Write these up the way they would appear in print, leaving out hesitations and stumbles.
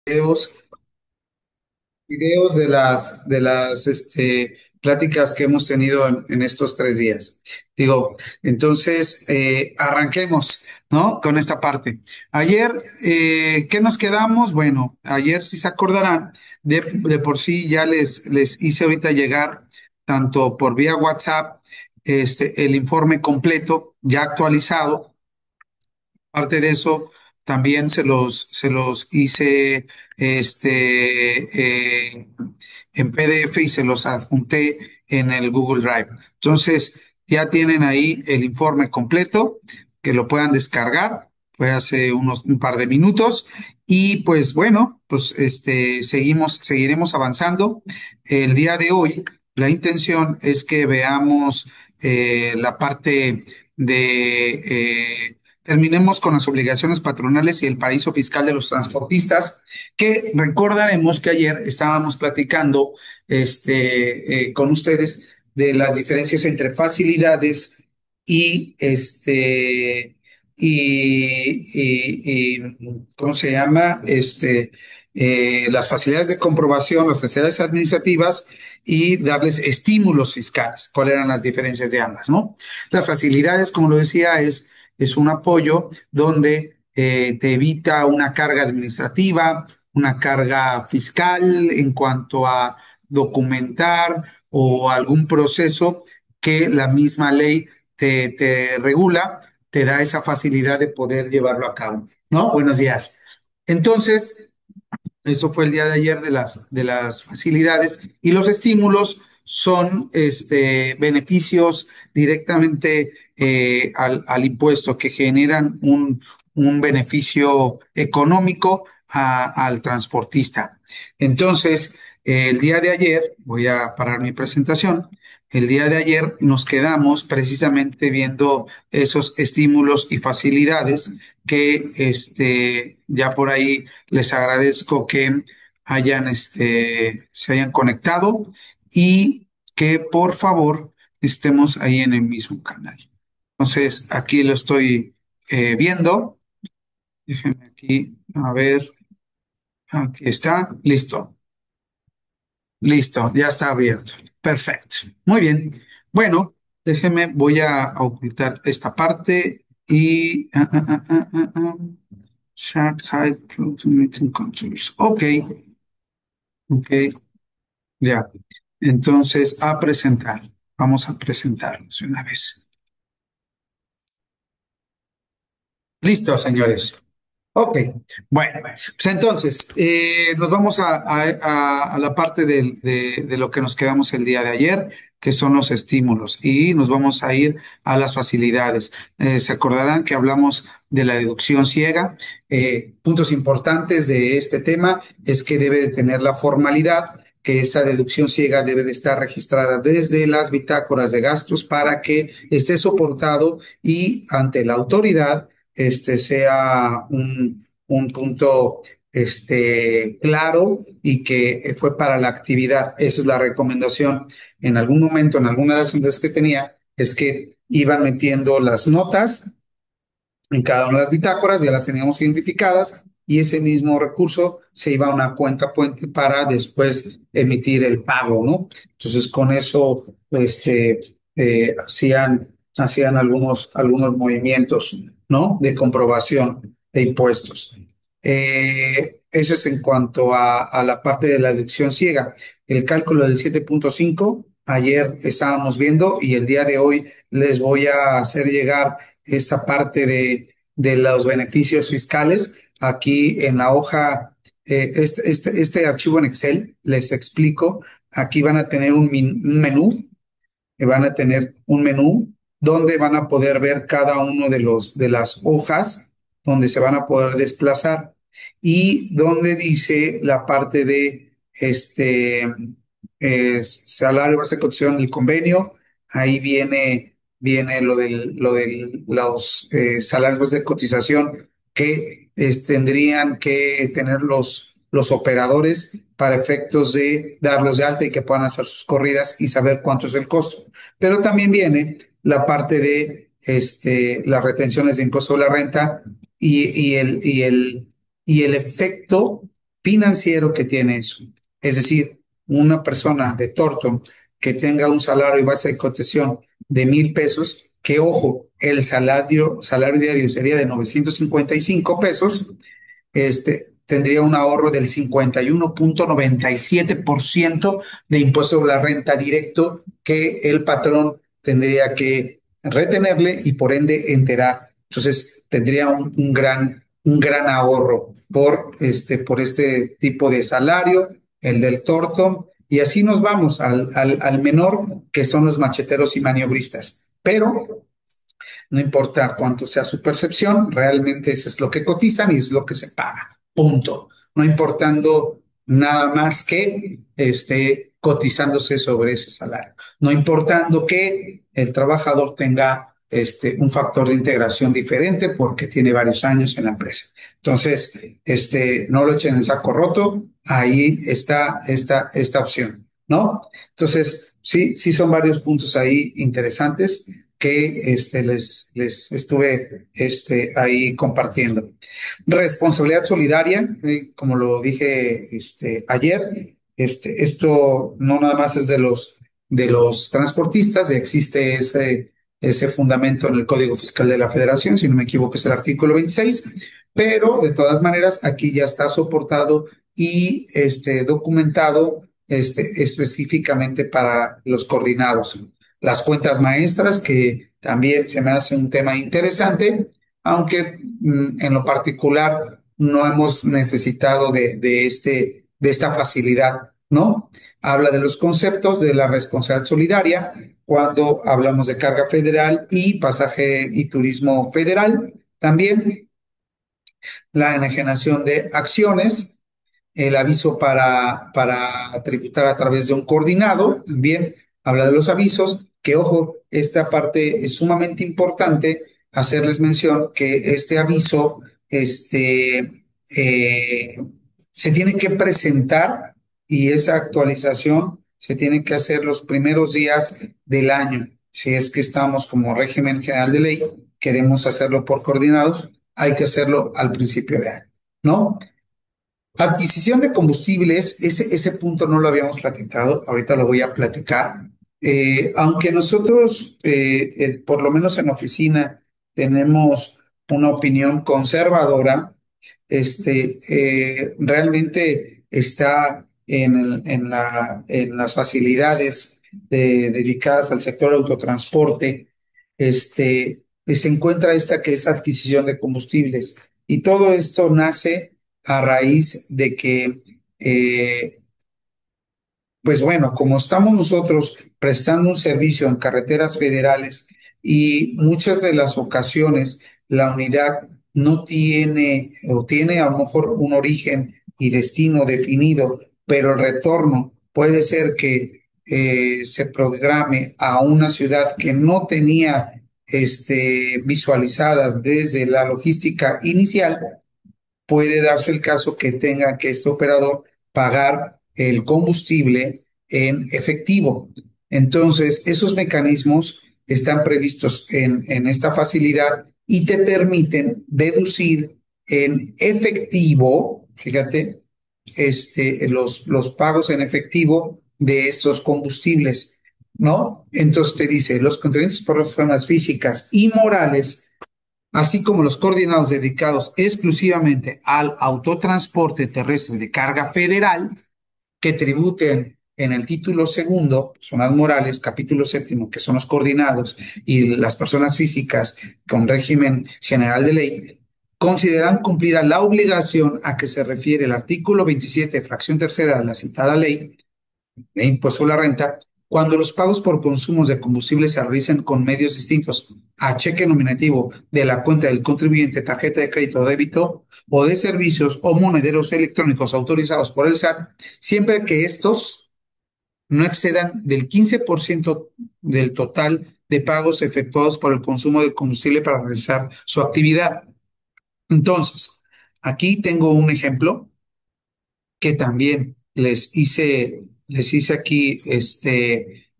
videos, videos de las pláticas que hemos tenido en estos 3 días. Digo, entonces, arranquemos, ¿no? Con esta parte. Ayer, ¿qué nos quedamos? Bueno, ayer, si se acordarán, de por sí ya les hice ahorita llegar, tanto por vía WhatsApp, el informe completo, ya actualizado. Aparte de eso, también se los hice en PDF y se los adjunté en el Google Drive. Entonces, ya tienen ahí el informe completo, que lo puedan descargar. Fue hace un par de minutos. Y pues bueno, pues seguiremos avanzando. El día de hoy, la intención es que veamos la parte de terminemos con las obligaciones patronales y el paraíso fiscal de los transportistas, que recordaremos que ayer estábamos platicando con ustedes de las diferencias entre facilidades y ¿cómo se llama? Las facilidades de comprobación, las facilidades administrativas y darles estímulos fiscales. ¿Cuáles eran las diferencias de ambas, no? Las facilidades, como lo decía, es un apoyo donde te evita una carga administrativa, una carga fiscal en cuanto a documentar o algún proceso que la misma ley te regula, te da esa facilidad de poder llevarlo a cabo, ¿no? Buenos días. Entonces, eso fue el día de ayer de las facilidades y los estímulos son beneficios directamente al impuesto que generan un beneficio económico al transportista. Entonces, el día de ayer, voy a parar mi presentación, el día de ayer nos quedamos precisamente viendo esos estímulos y facilidades que ya por ahí les agradezco que se hayan conectado y que por favor estemos ahí en el mismo canal. Entonces, aquí lo estoy viendo. Déjenme aquí, a ver, aquí está, listo, listo, ya está abierto. Perfecto, muy bien. Bueno, déjenme, voy a ocultar esta parte y Chat Hide Close Meeting Controls. Ok, ok, ya. Entonces, a presentar. Vamos a presentarnos de una vez. Listo, señores. Ok, bueno, pues entonces nos vamos a la parte de lo que nos quedamos el día de ayer, que son los estímulos, y nos vamos a ir a las facilidades. Se acordarán que hablamos de la deducción ciega. Puntos importantes de este tema es que debe de tener la formalidad, que esa deducción ciega debe de estar registrada desde las bitácoras de gastos para que esté soportado y ante la autoridad sea un punto claro y que fue para la actividad. Esa es la recomendación. En algún momento, en alguna de las empresas que tenía, es que iban metiendo las notas en cada una de las bitácoras, ya las teníamos identificadas y ese mismo recurso se iba a una cuenta puente para después emitir el pago, ¿no? Entonces, con eso hacían algunos movimientos, ¿no? De comprobación de impuestos. Eso es en cuanto a la parte de la deducción ciega. El cálculo del 7.5, ayer estábamos viendo y el día de hoy les voy a hacer llegar esta parte de los beneficios fiscales. Aquí en la hoja, este archivo en Excel, les explico, aquí van a tener un menú, van a tener un menú donde van a poder ver cada uno de las hojas, donde se van a poder desplazar y donde dice la parte de salario base de cotización y convenio, ahí viene lo de los salarios base de cotización que tendrían que tener los operadores para efectos de darlos de alta y que puedan hacer sus corridas y saber cuánto es el costo. Pero también viene la parte de las retenciones de impuesto sobre la renta y el efecto financiero que tiene eso. Es decir, una persona de Thornton que tenga un salario y base de cotización de 1,000 pesos, que ojo, el salario diario sería de 955 pesos, tendría un ahorro del 51,97% de impuesto sobre la renta directo que el patrón tendría que retenerle y por ende enterar. Entonces tendría un gran ahorro por este tipo de salario, el del Thornton, y así nos vamos al menor, que son los macheteros y maniobristas. Pero no importa cuánto sea su percepción, realmente eso es lo que cotizan y es lo que se paga. Punto. No importando nada más que esté cotizándose sobre ese salario. No importando que el trabajador tenga un factor de integración diferente porque tiene varios años en la empresa. Entonces, no lo echen en saco roto, ahí está esta opción, ¿no? Entonces, sí, sí son varios puntos ahí interesantes que les estuve ahí compartiendo. Responsabilidad solidaria, como lo dije ayer, esto no nada más es de los transportistas, existe ese fundamento en el Código Fiscal de la Federación, si no me equivoco es el artículo 26, pero de todas maneras aquí ya está soportado y documentado específicamente para los coordinados. Las cuentas maestras, que también se me hace un tema interesante, aunque en lo particular no hemos necesitado de esta facilidad, ¿no? Habla de los conceptos de la responsabilidad solidaria cuando hablamos de carga federal y pasaje y turismo federal. También la enajenación de acciones, el aviso para tributar a través de un coordinado, también habla de los avisos, que ojo, esta parte es sumamente importante hacerles mención que este aviso eh, se tiene que presentar y esa actualización se tiene que hacer los primeros días del año. Si es que estamos como régimen general de ley, queremos hacerlo por coordinados, hay que hacerlo al principio de año, ¿no? Adquisición de combustibles, ese punto no lo habíamos platicado, ahorita lo voy a platicar. Aunque nosotros, por lo menos en la oficina, tenemos una opinión conservadora, realmente está en las facilidades dedicadas al sector autotransporte, se encuentra esta que es adquisición de combustibles. Y todo esto nace a raíz de que, pues bueno, como estamos nosotros prestando un servicio en carreteras federales y muchas de las ocasiones la unidad no tiene o tiene a lo mejor un origen y destino definido, pero el retorno puede ser que se programe a una ciudad que no tenía visualizada desde la logística inicial, puede darse el caso que tenga que este operador pagar el combustible en efectivo. Entonces, esos mecanismos están previstos en esta facilidad y te permiten deducir en efectivo, fíjate, los pagos en efectivo de estos combustibles, ¿no? Entonces te dice, los contribuyentes por personas físicas y morales, así como los coordinados dedicados exclusivamente al autotransporte terrestre de carga federal, que tributen en el título segundo, personas morales, capítulo séptimo, que son los coordinados, y las personas físicas con régimen general de ley, consideran cumplida la obligación a que se refiere el artículo 27, fracción tercera de la citada ley de impuesto a la renta, cuando los pagos por consumos de combustible se realicen con medios distintos a cheque nominativo de la cuenta del contribuyente, tarjeta de crédito o débito, o de servicios o monederos electrónicos autorizados por el SAT, siempre que estos no excedan del 15% del total de pagos efectuados por el consumo de combustible para realizar su actividad. Entonces, aquí tengo un ejemplo que también les hice aquí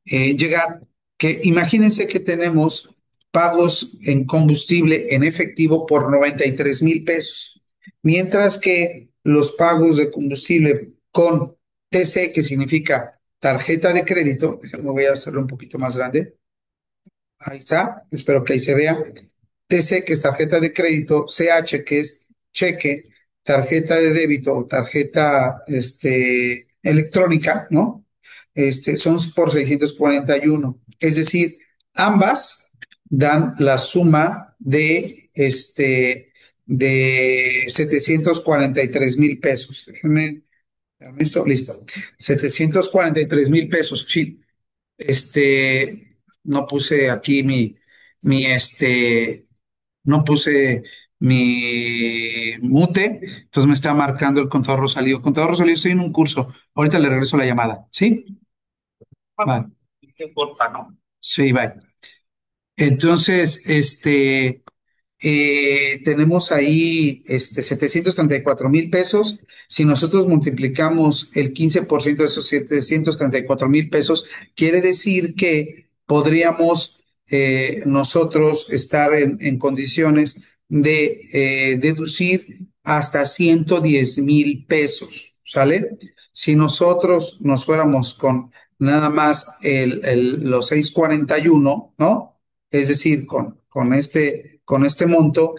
llegar, que imagínense que tenemos pagos en combustible en efectivo por 93,000 pesos, mientras que los pagos de combustible con TC, que significa tarjeta de crédito. Déjame, voy a hacerlo un poquito más grande. Ahí está, espero que ahí se vea. TC, que es tarjeta de crédito, CH, que es cheque, tarjeta de débito o tarjeta electrónica, ¿no? Son por 641. Es decir, ambas dan la suma de 743,000 pesos. Déjame esto, listo. 743,000 pesos, sí. No puse aquí no puse mi mute, entonces me está marcando el contador Rosalío. Contador Rosalío, estoy en un curso. Ahorita le regreso la llamada, ¿sí? Vale. Sí, bye. Entonces, tenemos ahí 734,000 pesos. Si nosotros multiplicamos el 15% de esos 734,000 pesos, quiere decir que podríamos nosotros estar en condiciones de deducir hasta 110,000 pesos, ¿sale? Si nosotros nos fuéramos con nada más los 641, ¿no? Es decir, con este monto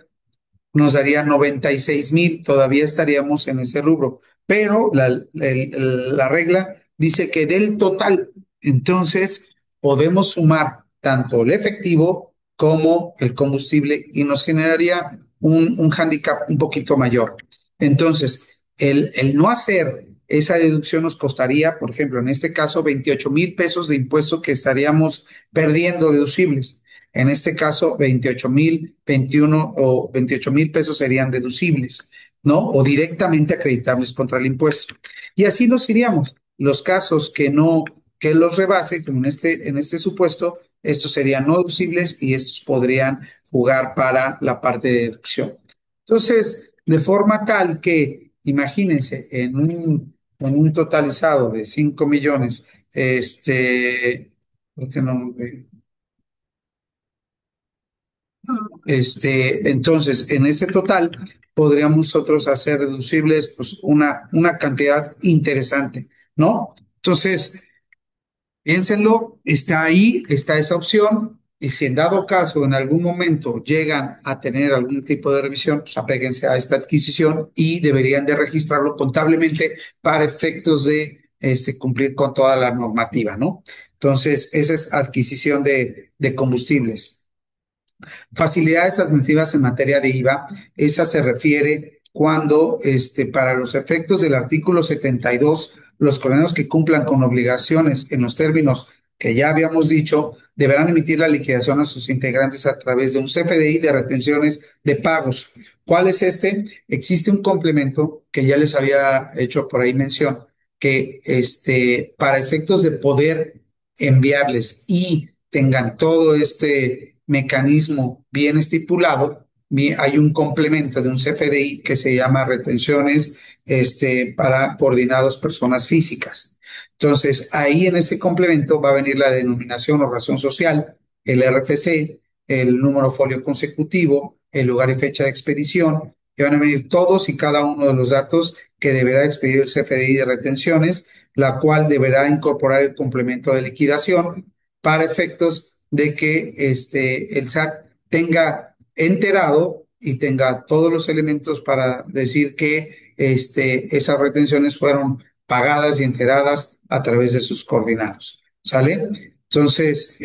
nos daría 96,000, todavía estaríamos en ese rubro, pero la regla dice que del total, entonces podemos sumar tanto el efectivo como el combustible y nos generaría un hándicap un poquito mayor. Entonces, el no hacer esa deducción nos costaría, por ejemplo, en este caso, 28,000 pesos de impuesto que estaríamos perdiendo deducibles. En este caso, 28,000, 21 o 28,000 pesos serían deducibles, ¿no? O directamente acreditables contra el impuesto. Y así nos iríamos. Los casos que no, que los rebase, como en este supuesto, estos serían no deducibles y estos podrían jugar para la parte de deducción. Entonces, de forma tal que, imagínense, en un totalizado de 5 millones, ¿por qué no? Entonces, en ese total podríamos nosotros hacer deducibles pues, una cantidad interesante, ¿no? Entonces, piénsenlo, está ahí, está esa opción, y si en dado caso en algún momento llegan a tener algún tipo de revisión, pues apéguense a esta adquisición y deberían de registrarlo contablemente para efectos de cumplir con toda la normativa, ¿no? Entonces, esa es adquisición de combustibles. Facilidades administrativas en materia de IVA, esa se refiere cuando, para los efectos del artículo 72, los coordinados que cumplan con obligaciones en los términos que ya habíamos dicho, deberán emitir la liquidación a sus integrantes a través de un CFDI de retenciones de pagos. ¿Cuál es este? Existe un complemento que ya les había hecho por ahí mención, que para efectos de poder enviarles y tengan todo este mecanismo bien estipulado, hay un complemento de un CFDI que se llama retenciones para coordinados personas físicas. Entonces, ahí en ese complemento va a venir la denominación o razón social, el RFC, el número folio consecutivo, el lugar y fecha de expedición, y van a venir todos y cada uno de los datos que deberá expedir el CFDI de retenciones, la cual deberá incorporar el complemento de liquidación para efectos de que el SAT tenga enterado y tenga todos los elementos para decir que esas retenciones fueron pagadas y enteradas a través de sus coordinados. ¿Sale? Entonces,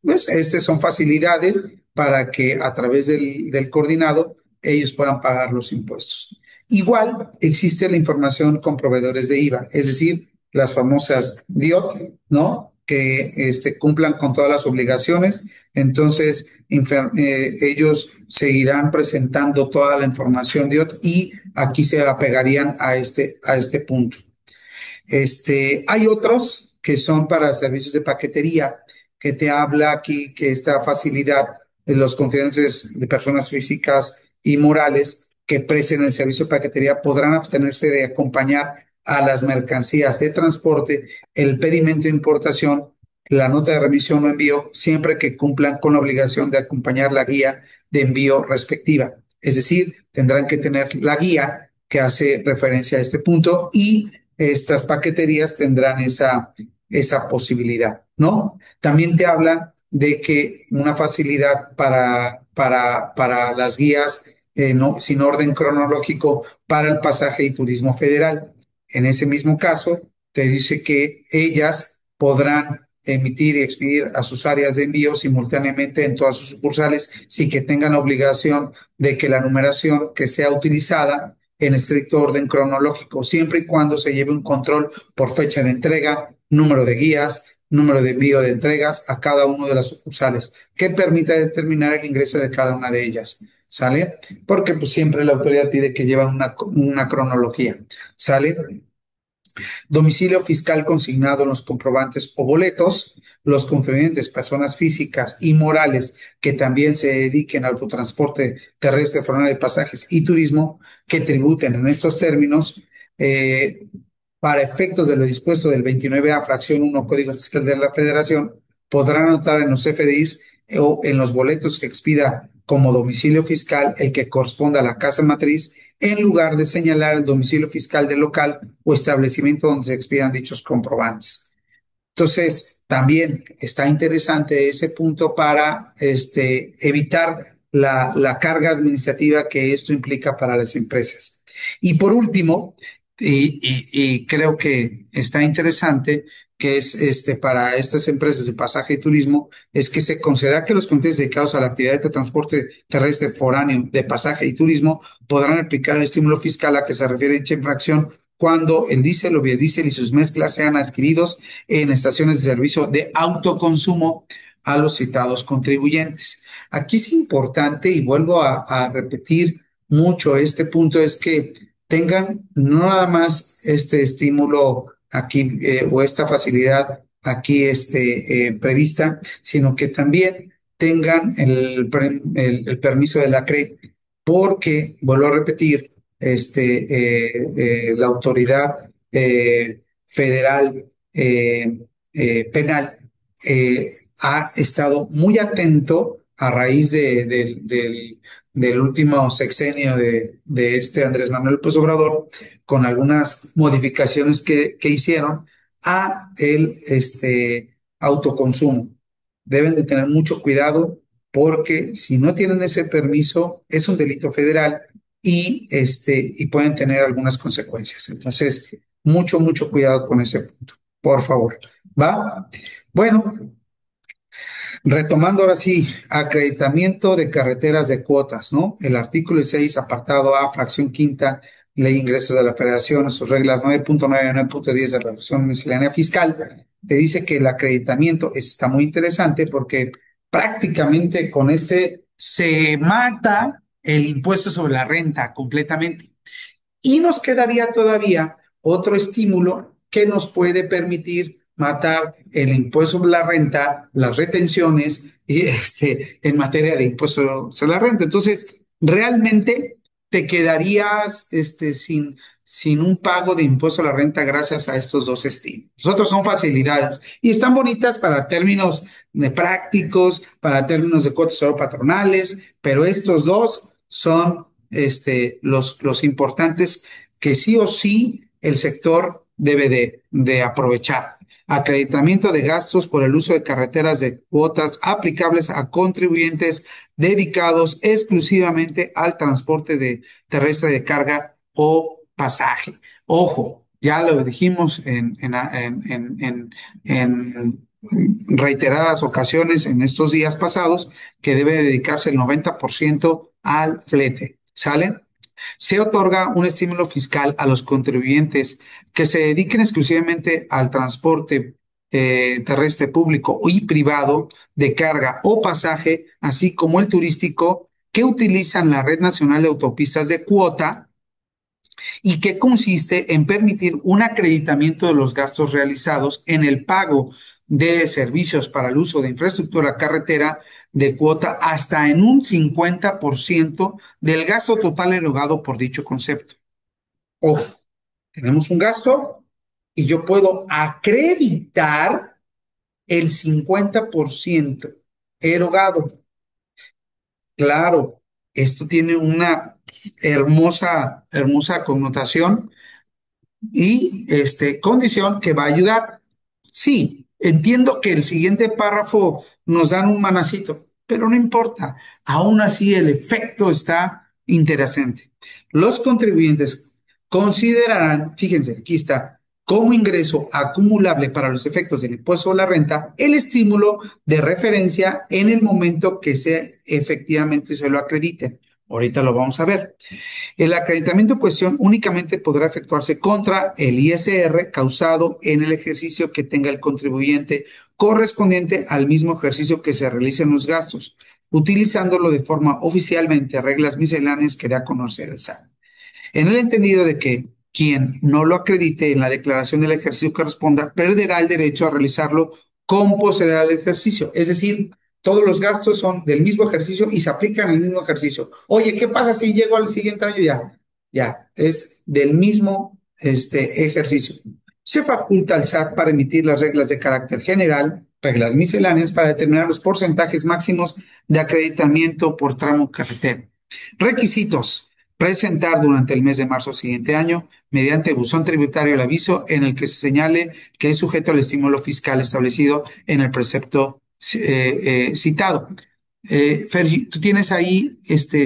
pues, estas son facilidades para que a través del coordinado ellos puedan pagar los impuestos. Igual existe la información con proveedores de IVA, es decir, las famosas DIOT, ¿no? Que cumplan con todas las obligaciones. Entonces, ellos seguirán presentando toda la información DIOT y aquí se apegarían a este punto. Hay otros que son para servicios de paquetería, que te habla aquí que esta facilidad de los contribuyentes de personas físicas y morales que presten el servicio de paquetería podrán abstenerse de acompañar a las mercancías de transporte, el pedimento de importación, la nota de remisión o envío, siempre que cumplan con la obligación de acompañar la guía de envío respectiva. Es decir, tendrán que tener la guía que hace referencia a este punto y estas paqueterías tendrán esa posibilidad, ¿no? También te habla de que una facilidad para las guías sin orden cronológico para el pasaje y turismo federal. En ese mismo caso, te dice que ellas podrán emitir y expedir a sus áreas de envío simultáneamente en todas sus sucursales sin que tengan obligación de que la numeración que sea utilizada en estricto orden cronológico, siempre y cuando se lleve un control por fecha de entrega, número de guías, número de envío de entregas a cada una de las sucursales, que permita determinar el ingreso de cada una de ellas. ¿Sale? Porque pues siempre la autoridad pide que lleven una cronología. ¿Sale? Domicilio fiscal consignado en los comprobantes o boletos. Los contribuyentes, personas físicas y morales que también se dediquen al autotransporte terrestre, foráneo de pasajes y turismo, que tributen en estos términos, eh, para efectos de lo dispuesto del 29A, fracción 1, Código Fiscal de la Federación, podrán anotar en los FDIs o en los boletos que expida como domicilio fiscal el que corresponda a la casa matriz, en lugar de señalar el domicilio fiscal del local o establecimiento donde se expidan dichos comprobantes. Entonces, también está interesante ese punto para evitar la carga administrativa que esto implica para las empresas. Y por último, y creo que está interesante, que es para estas empresas de pasaje y turismo, es que se considera que los contenidos dedicados a la actividad de transporte terrestre foráneo de pasaje y turismo podrán aplicar el estímulo fiscal a que se refiere dicha infracción cuando el diésel o biodiesel y sus mezclas sean adquiridos en estaciones de servicio de autoconsumo a los citados contribuyentes. Aquí es importante, y vuelvo a repetir mucho este punto, es que tengan no nada más este estímulo aquí o esta facilidad aquí prevista, sino que también tengan el permiso de la CRE, porque, vuelvo a repetir, la autoridad federal penal ha estado muy atento a raíz del último sexenio de Andrés Manuel López Obrador, con algunas modificaciones que hicieron a el autoconsumo. Deben de tener mucho cuidado porque si no tienen ese permiso es un delito federal y pueden tener algunas consecuencias. Entonces, mucho cuidado con ese punto, por favor. ¿Va? Bueno, retomando ahora sí, acreditamiento de carreteras de cuotas, ¿no? El artículo 6, apartado A, fracción quinta, Ley de Ingresos de la Federación, sus reglas 9.9 y 9.10 de la Resolución Miscelánea Fiscal, te dice que el acreditamiento está muy interesante porque prácticamente con se mata el impuesto sobre la renta completamente. Y nos quedaría todavía otro estímulo que nos puede permitir matar el impuesto sobre la renta, las retenciones y en materia de impuesto sobre la renta. Entonces, realmente te quedarías sin un pago de impuesto a la renta gracias a estos dos estímulos. Nosotros son facilidades y están bonitas para términos de prácticos, para términos de cuotas patronales, pero estos dos son los importantes que sí o sí el sector debe de aprovechar. Acreditamiento de gastos por el uso de carreteras de cuotas aplicables a contribuyentes dedicados exclusivamente al transporte terrestre de carga o pasaje. Ojo, ya lo dijimos en reiteradas ocasiones en estos días pasados, que debe dedicarse el 90% al flete. ¿Sale? Se otorga un estímulo fiscal a los contribuyentes que se dediquen exclusivamente al transporte terrestre público y privado de carga o pasaje, así como el turístico, que utilizan la Red Nacional de Autopistas de Cuota y que consiste en permitir un acreditamiento de los gastos realizados en el pago de servicios para el uso de infraestructura carretera de cuota hasta en un 50% del gasto total erogado por dicho concepto. Ojo, tenemos un gasto y yo puedo acreditar el 50% erogado. Claro, Esto tiene una hermosa, hermosa connotación y condición que va a ayudar. Sí, entiendo que el siguiente párrafo nos dan un manacito, pero no importa. Aún así, el efecto está interesante. Los contribuyentes considerarán, fíjense, aquí está, como ingreso acumulable para los efectos del impuesto a la renta, el estímulo de referencia en el momento que efectivamente se lo acrediten. Ahorita lo vamos a ver. El acreditamiento en cuestión únicamente podrá efectuarse contra el ISR causado en el ejercicio que tenga el contribuyente correspondiente al mismo ejercicio que se realicen los gastos, utilizándolo de forma oficialmente reglas misceláneas que dé a conocer el SAT. En el entendido de que quien no lo acredite en la declaración del ejercicio que corresponda perderá el derecho a realizarlo con posterioridad al ejercicio. Es decir, todos los gastos son del mismo ejercicio y se aplican al mismo ejercicio. Oye, ¿qué pasa si llego al siguiente año? Ya, es del mismo ejercicio. Se faculta al SAT para emitir las reglas de carácter general, reglas misceláneas para determinar los porcentajes máximos de acreditamiento por tramo carretero. Requisitos: presentar durante el mes de marzo siguiente año, mediante buzón tributario, el aviso en el que se señale que es sujeto al estímulo fiscal establecido en el precepto citado. Fergi, tú tienes ahí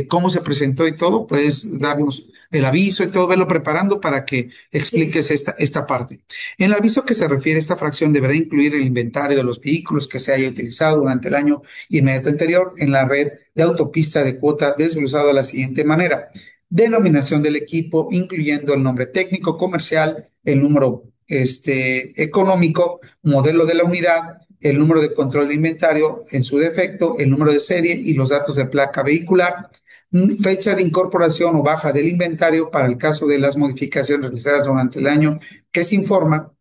cómo se presentó y todo, puedes darnos el aviso y todo, verlo preparando para que expliques esta parte. En el aviso que se refiere a esta fracción deberá incluir el inventario de los vehículos que se haya utilizado durante el año inmediato anterior en la red de autopista de cuota, desglosado de la siguiente manera: denominación del equipo, incluyendo el nombre técnico, comercial, el número económico, modelo de la unidad, el número de control de inventario en su defecto, el número de serie y los datos de placa vehicular, fecha de incorporación o baja del inventario para el caso de las modificaciones realizadas durante el año que se informa.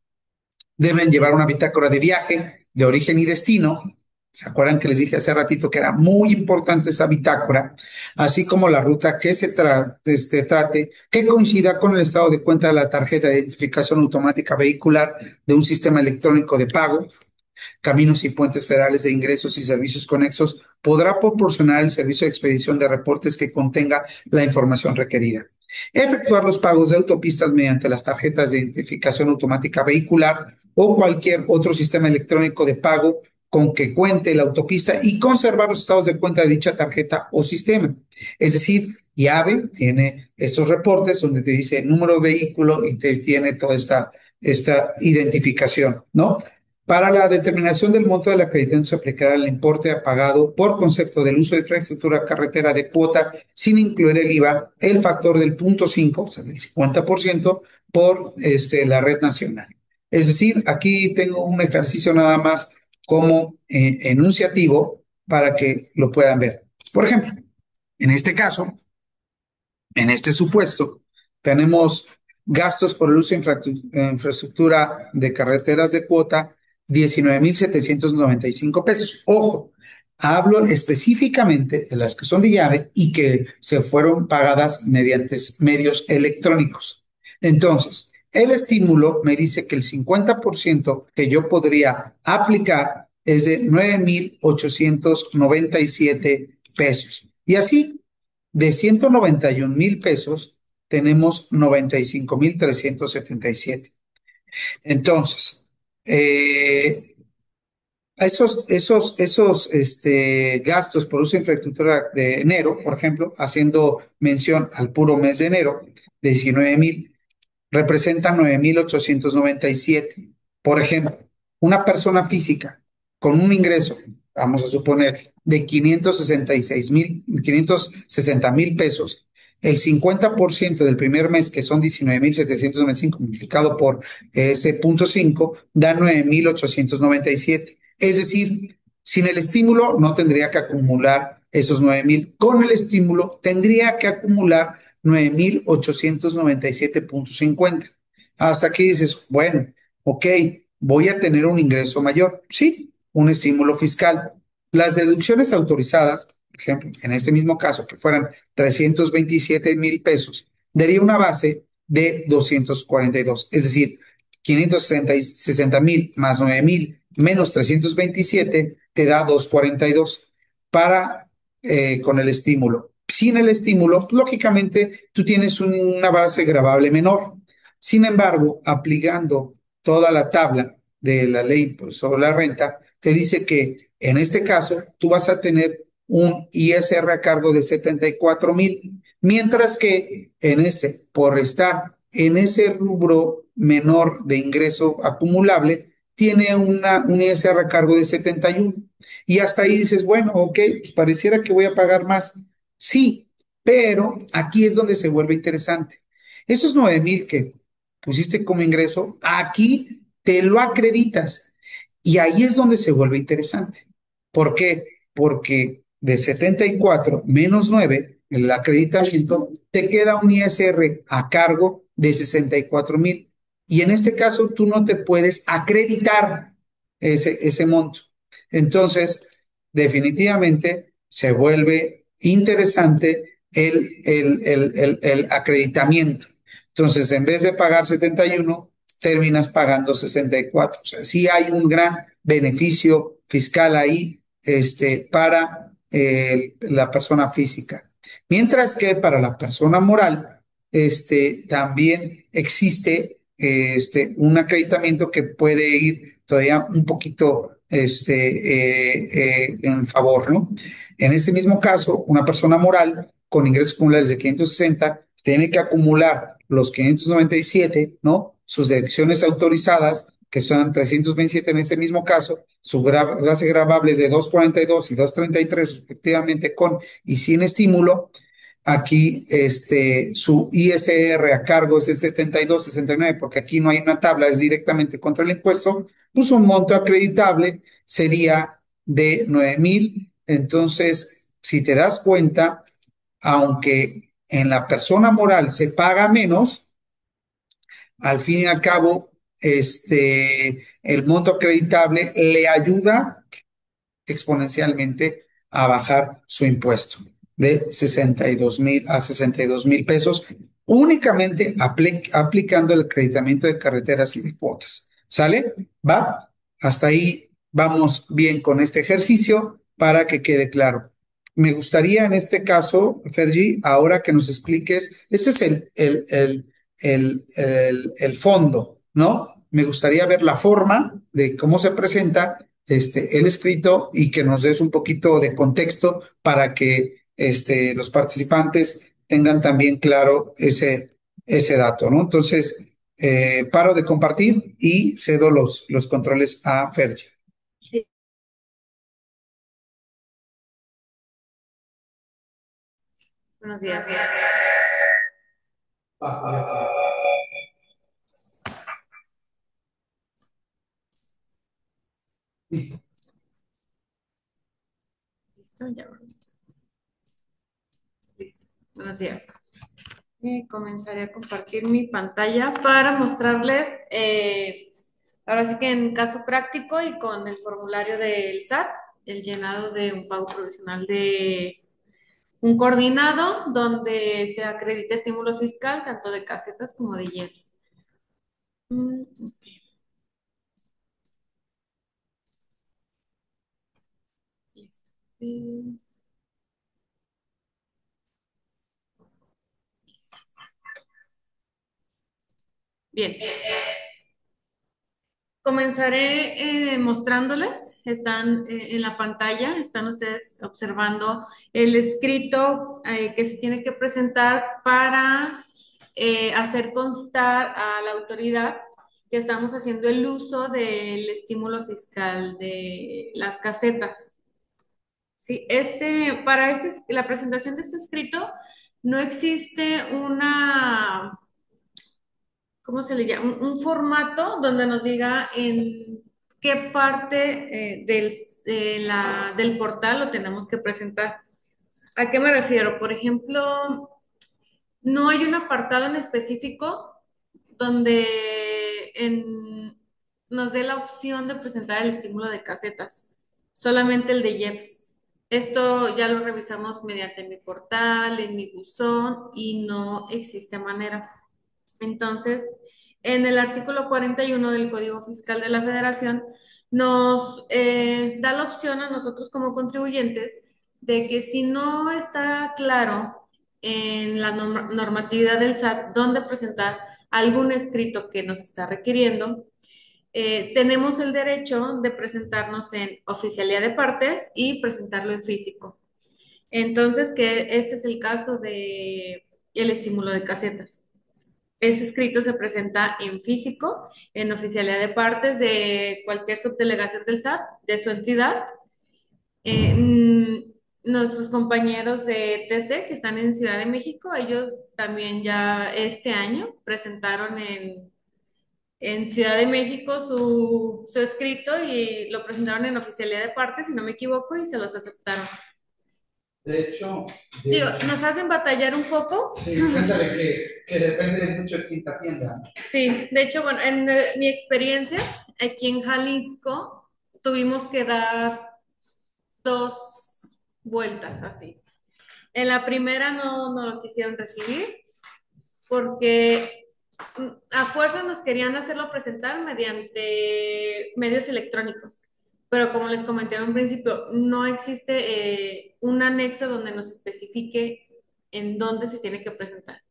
Deben llevar una bitácora de viaje de origen y destino. ¿Se acuerdan que les dije hace ratito que era muy importante esa bitácora? Así como la ruta que se trate, que coincida con el estado de cuenta de la tarjeta de identificación automática vehicular de un sistema electrónico de pago. Caminos y Puentes Federales de Ingresos y Servicios Conexos podrá proporcionar el servicio de expedición de reportes que contenga la información requerida. Efectuar los pagos de autopistas mediante las tarjetas de identificación automática vehicular o cualquier otro sistema electrónico de pago con que cuente la autopista y conservar los estados de cuenta de dicha tarjeta o sistema. Es decir, llave tiene estos reportes donde te dice el número de vehículo y te tiene toda esta identificación, ¿no? Para la determinación del monto del acreditamiento se aplicará el importe pagado por concepto del uso de infraestructura carretera de cuota sin incluir el IVA, el factor del 0.5, o sea, del 50% por la red nacional. Es decir, aquí tengo un ejercicio nada más como enunciativo para que lo puedan ver. Por ejemplo, en este caso, en este supuesto, tenemos gastos por el uso de infraestructura de carreteras de cuota, 19,795 pesos. Ojo, hablo específicamente de las que son de llave y que se fueron pagadas mediante medios electrónicos. Entonces, el estímulo me dice que el 50% que yo podría aplicar es de 9,897 pesos. Y así, de 191,000 pesos, tenemos 95,377. Entonces, esos gastos por uso de infraestructura de enero, por ejemplo, haciendo mención al puro mes de enero, de 19,000, representan 9,897. Por ejemplo, una persona física con un ingreso, vamos a suponer, de 560,000 pesos, el 50% del primer mes, que son 19,795 multiplicado por ese 0.5, da 9,897. Es decir, sin el estímulo no tendría que acumular esos 9,000. Con el estímulo tendría que acumular 9,897,50. Hasta aquí dices, bueno, ok, voy a tener un ingreso mayor. Sí, un estímulo fiscal. Las deducciones autorizadas, por ejemplo, en este mismo caso, que fueran 327,000 pesos, daría una base de 242. Es decir, 560,000 más 9,000 menos 327 te da 242 para con el estímulo. Sin el estímulo, lógicamente tú tienes una base gravable menor. Sin embargo, aplicando toda la tabla de la ley pues, sobre la renta, te dice que en este caso tú vas a tener un ISR a cargo de 74,000, mientras que en este, por estar en ese rubro menor de ingreso acumulable, tiene un ISR a cargo de 71. Y hasta ahí dices, bueno, ok, pues pareciera que voy a pagar más. Sí, pero aquí es donde se vuelve interesante. Esos 9,000 que pusiste como ingreso, aquí te lo acreditas. Y ahí es donde se vuelve interesante. ¿Por qué? Porque de 74 menos 9, el acreditamiento, te queda un ISR a cargo de 64,000. Y en este caso, tú no te puedes acreditar ese monto. Entonces, definitivamente se vuelve interesante el acreditamiento. Entonces, en vez de pagar 71, terminas pagando 64. O sea, sí hay un gran beneficio fiscal ahí para la persona física. Mientras que para la persona moral, también existe un acreditamiento que puede ir todavía un poquito en favor, ¿no? En este mismo caso, una persona moral con ingresos acumulables de 560 tiene que acumular los 597, ¿no? Sus deducciones autorizadas, que son 327 en este mismo caso, su base gravable es de 242 y 233 respectivamente con y sin estímulo. Aquí su ISR a cargo es de 72, 69, porque aquí no hay una tabla, es directamente contra el impuesto, pues un monto acreditable sería de 9,000. Entonces, si te das cuenta, aunque en la persona moral se paga menos, al fin y al cabo, el monto acreditable le ayuda exponencialmente a bajar su impuesto de 62,000 a 62,000 pesos, únicamente aplicando el acreditamiento de carreteras y de cuotas. ¿Sale? ¿Va? Hasta ahí vamos bien con este ejercicio para que quede claro. Me gustaría en este caso, Fergie, ahora que nos expliques, este es el fondo, ¿no? Me gustaría ver la forma de cómo se presenta el escrito y que nos des un poquito de contexto para que los participantes tengan también claro ese dato, ¿no? Entonces, paro de compartir y cedo los controles a Fergie. Sí, buenos días. Listo. Listo, ya. Listo. Buenos días. Comenzaré a compartir mi pantalla para mostrarles, ahora sí que en caso práctico y con el formulario del SAT, el llenado de un pago provisional de un coordinado donde se acredita estímulo fiscal tanto de casetas como de IEPS. Ok. Listo. Bien. Comenzaré mostrándoles, están en la pantalla, están ustedes observando el escrito que se tiene que presentar para hacer constar a la autoridad que estamos haciendo el uso del estímulo fiscal de las casetas. Sí, la presentación de este escrito no existe una, ¿cómo se le llama? Un formato donde nos diga en qué parte del portal lo tenemos que presentar. ¿A qué me refiero? Por ejemplo, no hay un apartado en específico donde nos dé la opción de presentar el estímulo de casetas, solamente el de IEPS. Esto ya lo revisamos mediante mi portal, en mi buzón y no existe manera. Entonces, en el artículo 41 del Código Fiscal de la Federación nos da la opción a nosotros como contribuyentes de que si no está claro en la normatividad del SAT dónde presentar algún escrito que nos está requiriendo, tenemos el derecho de presentarnos en oficialía de partes y presentarlo en físico. Entonces, que este es el caso de el estímulo de casetas. Ese escrito se presenta en físico, en oficialía de partes de cualquier subdelegación del SAT, de su entidad. Nuestros compañeros de TC que están en Ciudad de México, ellos también ya este año presentaron en Ciudad de México su escrito y lo presentaron en oficialía de partes, si no me equivoco, y se los aceptaron. De hecho, Digo, nos hacen batallar un poco. se di cuenta de que depende de mucho de quién te atienda. Sí, de hecho, bueno, en mi experiencia, aquí en Jalisco, tuvimos que dar dos vueltas así. En la primera no lo quisieron recibir porque a fuerza nos querían hacerlo presentar mediante medios electrónicos. Pero como les comenté en un principio, no existe un anexo donde nos especifique en dónde se tiene que presentar.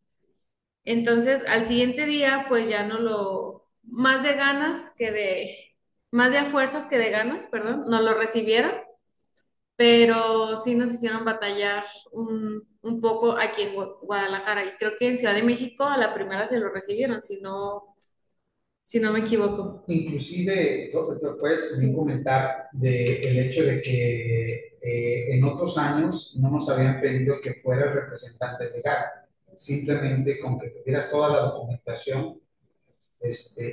Entonces, al siguiente día, pues ya no lo, más de a fuerzas que de ganas, perdón, no lo recibieron, pero sí nos hicieron batallar un poco aquí en Guadalajara. Y creo que en Ciudad de México a la primera se lo recibieron, si no me equivoco. Inclusive, lo puedes también Sí. comentar el hecho de que en otros años no nos habían pedido que fuera el representante legal. Simplemente con que tuvieras toda la documentación,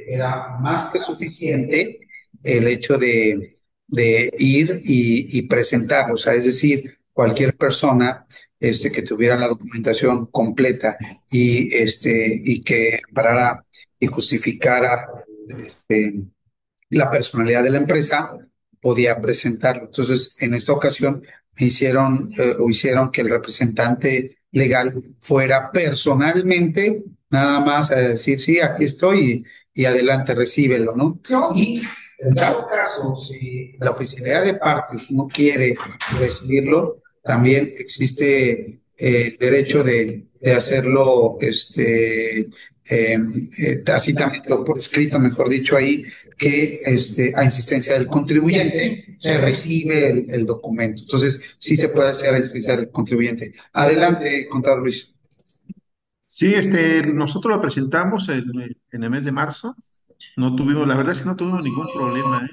era más que suficiente el hecho de ir y presentarlo. O sea, es decir, cualquier persona que tuviera la documentación completa y que parara y justificara este, la personalidad de la empresa, podía presentarlo. Entonces, en esta ocasión hicieron que el representante legal fuera personalmente nada más a decir, sí, aquí estoy y adelante, recíbelo, ¿no? Y en dado caso, si la oficialidad de partes no quiere recibirlo, también existe el derecho de hacerlo tácitamente o por escrito, mejor dicho, ahí que a insistencia del contribuyente se recibe el documento. Entonces, sí se puede hacer a insistencia del contribuyente. Adelante, contador Luis. Sí, nosotros lo presentamos en el mes de marzo. No tuvimos, la verdad es que no tuvimos ningún problema,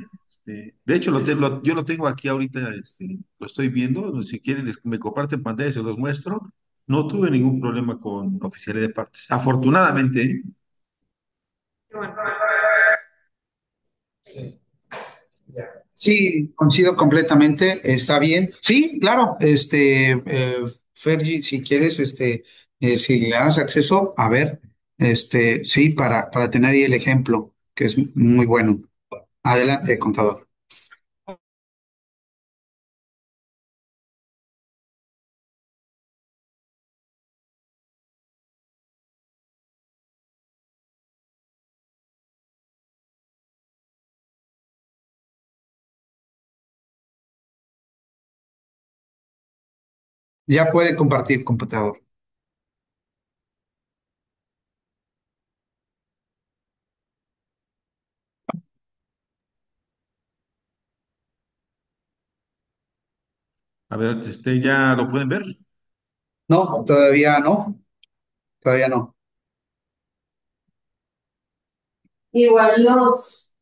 ¿eh? De hecho, yo lo tengo aquí ahorita, lo estoy viendo. Si quieren, me comparten pantalla y se los muestro. No tuve ningún problema con oficialidad de partes. Afortunadamente, ¿eh? Bueno, Sí, coincido completamente, está bien. Sí, claro, Fergie, si quieres, si le das acceso, a ver, sí, para tener ahí el ejemplo, que es muy bueno. Adelante, contador. Ya puede compartir, computador. A ver, ¿ya lo pueden ver? No, todavía no. igual los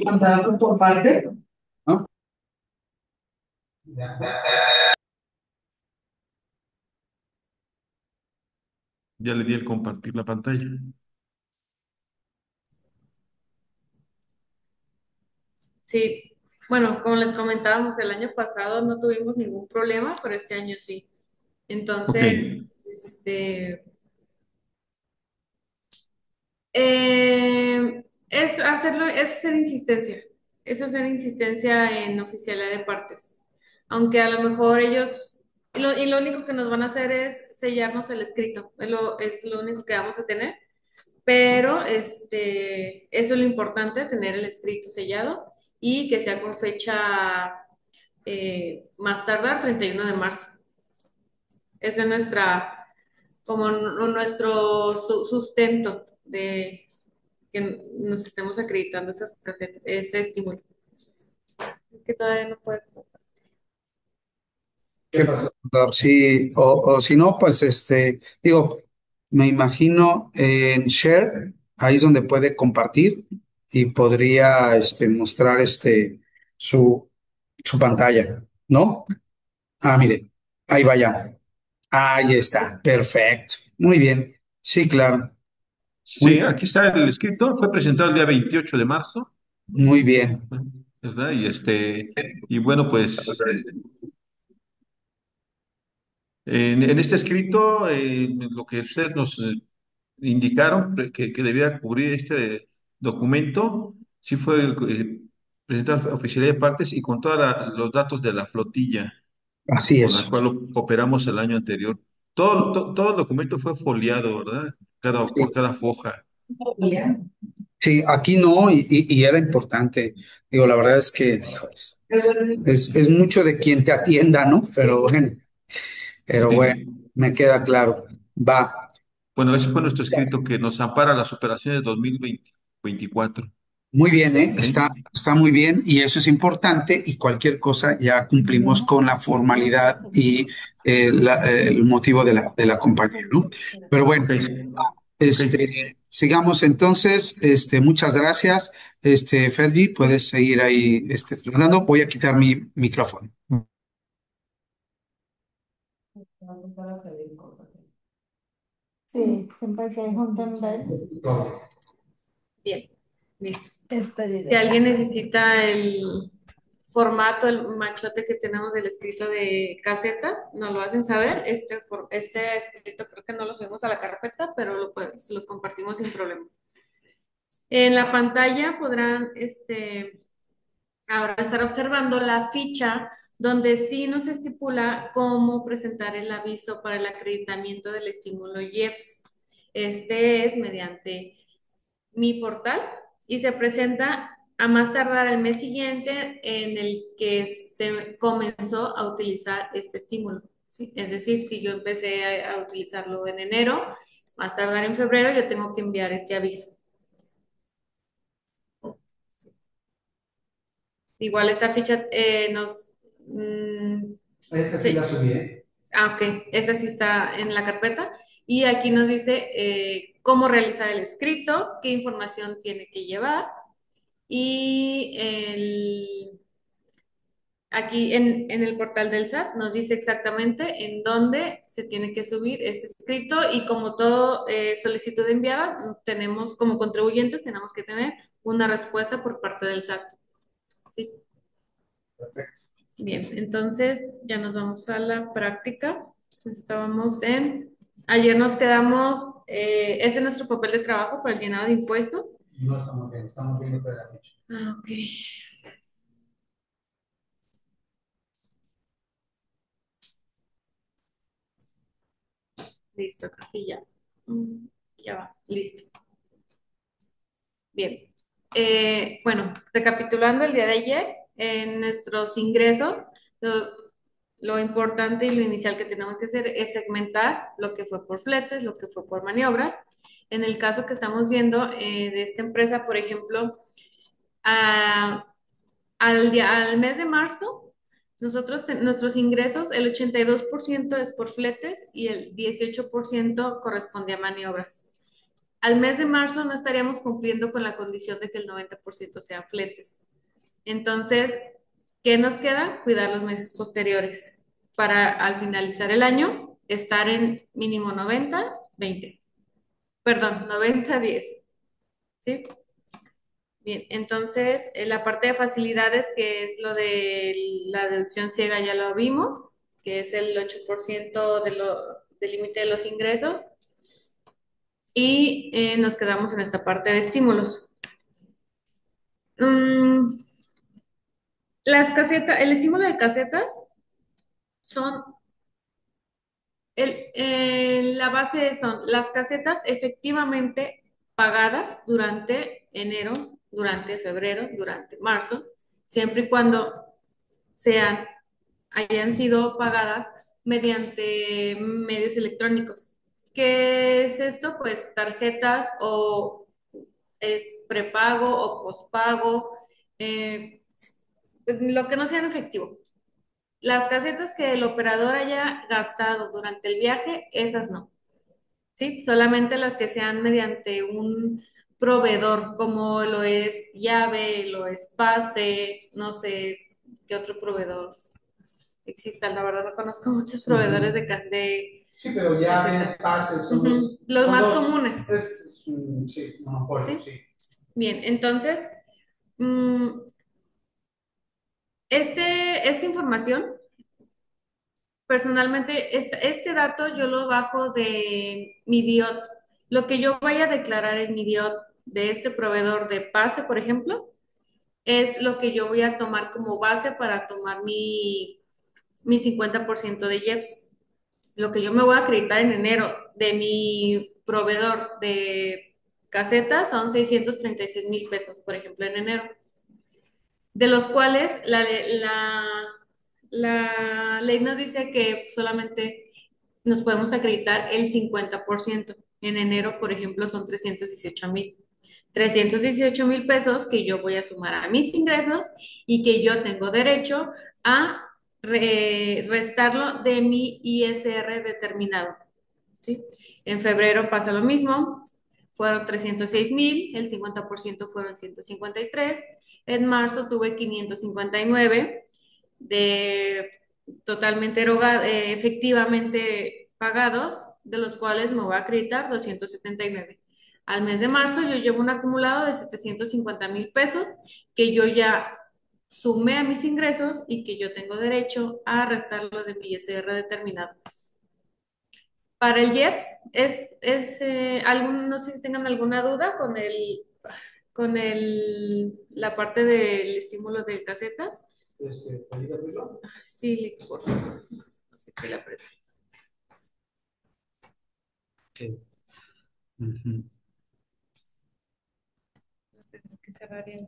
contador por parte. ¿No? Ya le di el compartir la pantalla. Sí, bueno, como les comentábamos, el año pasado no tuvimos ningún problema, pero este año sí. Ok. Entonces, este, es hacer insistencia en oficialidad de partes. Aunque a lo mejor ellos, y lo único que nos van a hacer es sellarnos el escrito, es lo único que vamos a tener. Pero eso es lo importante, tener el escrito sellado y que sea con fecha más tardar 31 de marzo. Ese es nuestro sustento de que nos estemos acreditando esas casetas, ese estímulo. Que todavía no puede. ¿Qué pasa, doctor? Sí, o si no, pues digo, me imagino en Share, ahí es donde puede compartir y podría mostrar su, su pantalla, ¿no? Ah, mire, ahí vaya. Ahí está, perfecto. Muy bien. Sí, claro. Muy, Sí, aquí está el escrito. Fue presentado el día 28 de marzo, muy bien. ¿verdad? Y bueno, pues en este escrito, lo que ustedes nos indicaron que debía cubrir este documento, sí fue presentado a oficialidad de partes y con todos los datos de la flotilla Así con la es. cual operamos el año anterior. Todo el documento fue foliado, ¿verdad? Por Sí. cada foja. Sí, aquí no, y era importante. Digo, la verdad es que híjoles, es mucho de quien te atienda, ¿no? Pero bueno, Sí. me queda claro. Va. Bueno, ese fue nuestro escrito que nos ampara las operaciones de 2024. Muy bien, ¿eh? ¿Sí? Está muy bien y eso es importante y cualquier cosa ya cumplimos con la formalidad y el motivo de de la compañía, ¿no? Pero bueno, Ok, ok. sigamos entonces. Muchas gracias. Fergie, puedes seguir ahí, tratando. Voy a quitar mi micrófono. Sí, siempre que hay Hunting Bells Bien, listo. es Si pedido. alguien necesita el formato, el machote que tenemos del escrito de casetas, nos lo hacen saber. Este escrito creo que no lo subimos a la carpeta, pero se los compartimos sin problema. En la pantalla podrán ahora estar observando la ficha donde sí nos estipula cómo presentar el aviso para el acreditamiento del estímulo IEPS. Este es mediante mi portal y se presenta a más tardar el mes siguiente en el que se comenzó a utilizar este estímulo, ¿sí? Es decir, si yo empecé a utilizarlo en enero, más tardar en febrero, yo tengo que enviar este aviso. Igual esta ficha Esa sí sí. la subí, ¿eh? Ah, ok, esa sí está en la carpeta. Y aquí nos dice cómo realizar el escrito, qué información tiene que llevar y aquí en el portal del SAT nos dice exactamente en dónde se tiene que subir ese escrito y como todo solicitud enviada, tenemos como contribuyentes, tenemos que tener una respuesta por parte del SAT. ¿Sí? Bien, entonces ya nos vamos a la práctica. Ayer nos quedamos, ese es nuestro papel de trabajo para el llenado de impuestos. No estamos viendo toda la ficha. Ah, ok. Listo, creo que ya. Ya va, listo. Bien. Bueno, recapitulando el día de ayer, en nuestros ingresos, lo, lo importante y lo inicial que tenemos que hacer es segmentar lo que fue por fletes, lo que fue por maniobras. En el caso que estamos viendo de esta empresa, por ejemplo, a- al mes de marzo, nuestros ingresos, el 82% es por fletes y el 18% corresponde a maniobras. Al mes de marzo no estaríamos cumpliendo con la condición de que el 90% sean fletes. Entonces, ¿qué nos queda? Cuidar los meses posteriores para al finalizar el año estar en mínimo 90-20. Perdón, 90-10. ¿Sí? Bien, entonces la parte de facilidades, que es lo de la deducción ciega, ya lo vimos, que es el 8% del límite de los ingresos. Y nos quedamos en esta parte de estímulos. Mm, el estímulo de casetas son, la base son las casetas efectivamente pagadas durante enero, durante febrero, durante marzo, siempre y cuando sean hayan sido pagadas mediante medios electrónicos. ¿Qué es esto? Pues tarjetas o es prepago o pospago, eh, lo que no sea en efectivo. Las casetas que el operador haya gastado durante el viaje, esas no. ¿Sí? Solamente las que sean mediante un proveedor, como lo es Llave, lo es Pase, no sé qué otro proveedor exista. La verdad no conozco muchos proveedores Ujú. de Sí, pero ya casetas. pases son Ujú. Los son más dos, comunes, sí, monopolio, ¿sí? sí. Bien, entonces, mm, esta información, personalmente, este dato yo lo bajo de mi DIOT. Lo que yo vaya a declarar en mi DIOT de este proveedor de pase, por ejemplo, es lo que yo voy a tomar como base para tomar mi 50% de IEPS. Lo que yo me voy a acreditar en enero de mi proveedor de casetas son 636,000 pesos, por ejemplo, en enero, de los cuales la ley nos dice que solamente nos podemos acreditar el 50%. En enero, por ejemplo, son 318,000. 318,000 pesos que yo voy a sumar a mis ingresos y que yo tengo derecho a restarlo de mi ISR determinado. ¿Sí? En febrero pasa lo mismo, fueron 306,000, el 50% fueron 153. En marzo tuve 559 de totalmente efectivamente pagados, de los cuales me voy a acreditar 279. Al mes de marzo yo llevo un acumulado de 750,000 pesos que yo ya sumé a mis ingresos y que yo tengo derecho a restarlo de mi ISR determinado. Para el IEPS, no sé si tengan alguna duda la parte del estímulo de casetas. ¿Puedes abrirlo? Sí, por favor. No sé qué le apreté. Ok. Ujú. No sé, tengo que cerrar bien.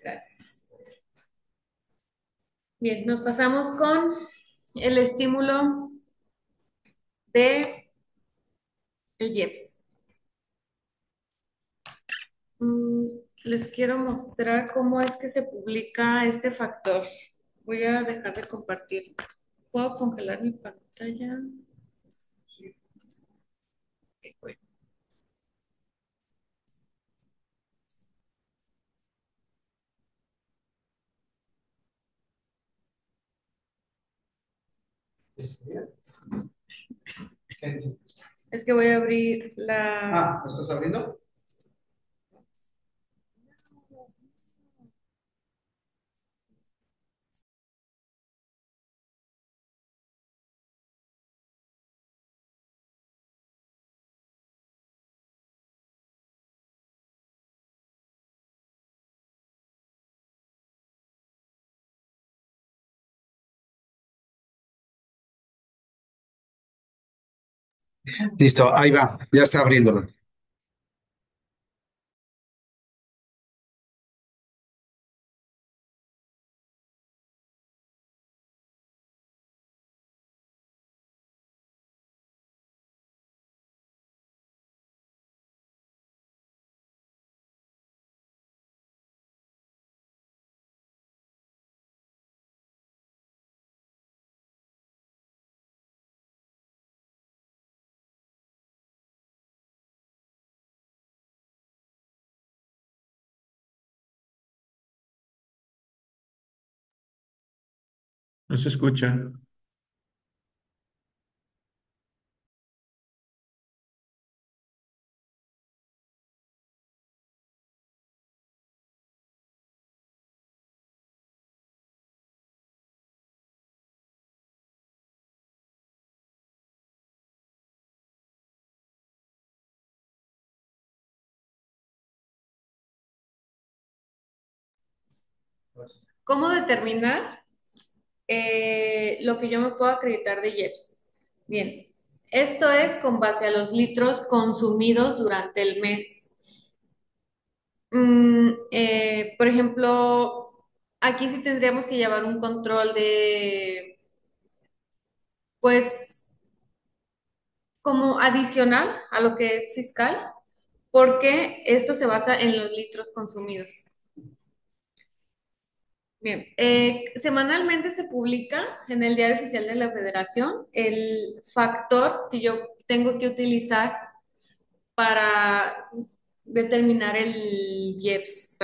Gracias. Bien, nos pasamos con el estímulo de el IEPS. Mm, Les quiero mostrar cómo es que se publica este factor. Voy a dejar de compartir. ¿Puedo congelar mi pantalla? Ok, bueno. ¿Qué dice? Es que voy a abrir la... ¿Lo estás abriendo? Listo, ahí va, ya está abriéndolo. No se escucha. ¿Cómo determinar lo que yo me puedo acreditar de IEPS. Bien, esto es con base a los litros consumidos durante el mes. Por ejemplo, aquí sí tendríamos que llevar un control de, pues, como adicional a lo que es fiscal, porque esto se basa en los litros consumidos. Bien, semanalmente se publica en el Diario Oficial de la Federación el factor que yo tengo que utilizar para determinar el IEPS,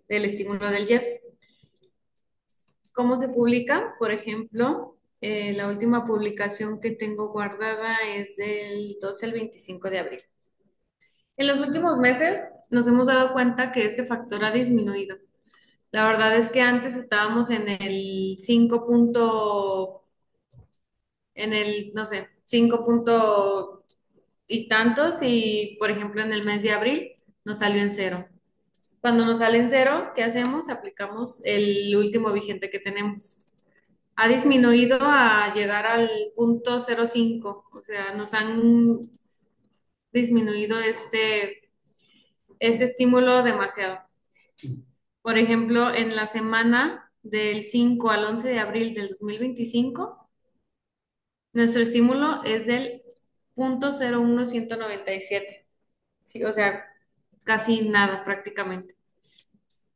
el estímulo del IEPS. ¿Cómo se publica? Por ejemplo, la última publicación que tengo guardada es del 12 al 25 de abril. En los últimos meses nos hemos dado cuenta que este factor ha disminuido. La verdad es que antes estábamos en el 5 no sé, 5 y tantos, y por ejemplo en el mes de abril nos salió en cero. Cuando nos sale en cero, ¿qué hacemos? Aplicamos el último vigente que tenemos. Ha disminuido a llegar al punto 0,5, o sea, nos han disminuido ese estímulo demasiado. Por ejemplo, en la semana del 5 al 11 de abril del 2025, nuestro estímulo es del punto 0,1197. Sí, o sea, casi nada prácticamente.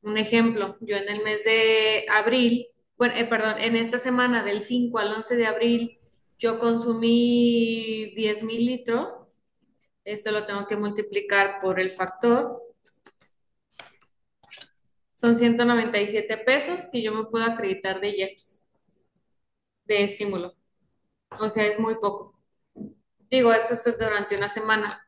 Un ejemplo, yo en el mes de abril, bueno, perdón, en esta semana del 5 al 11 de abril, yo consumí 10,000 litros. Esto lo tengo que multiplicar por el factor. Son 197 pesos que yo me puedo acreditar de IEPS, de estímulo. O sea, es muy poco. Digo, esto es durante una semana.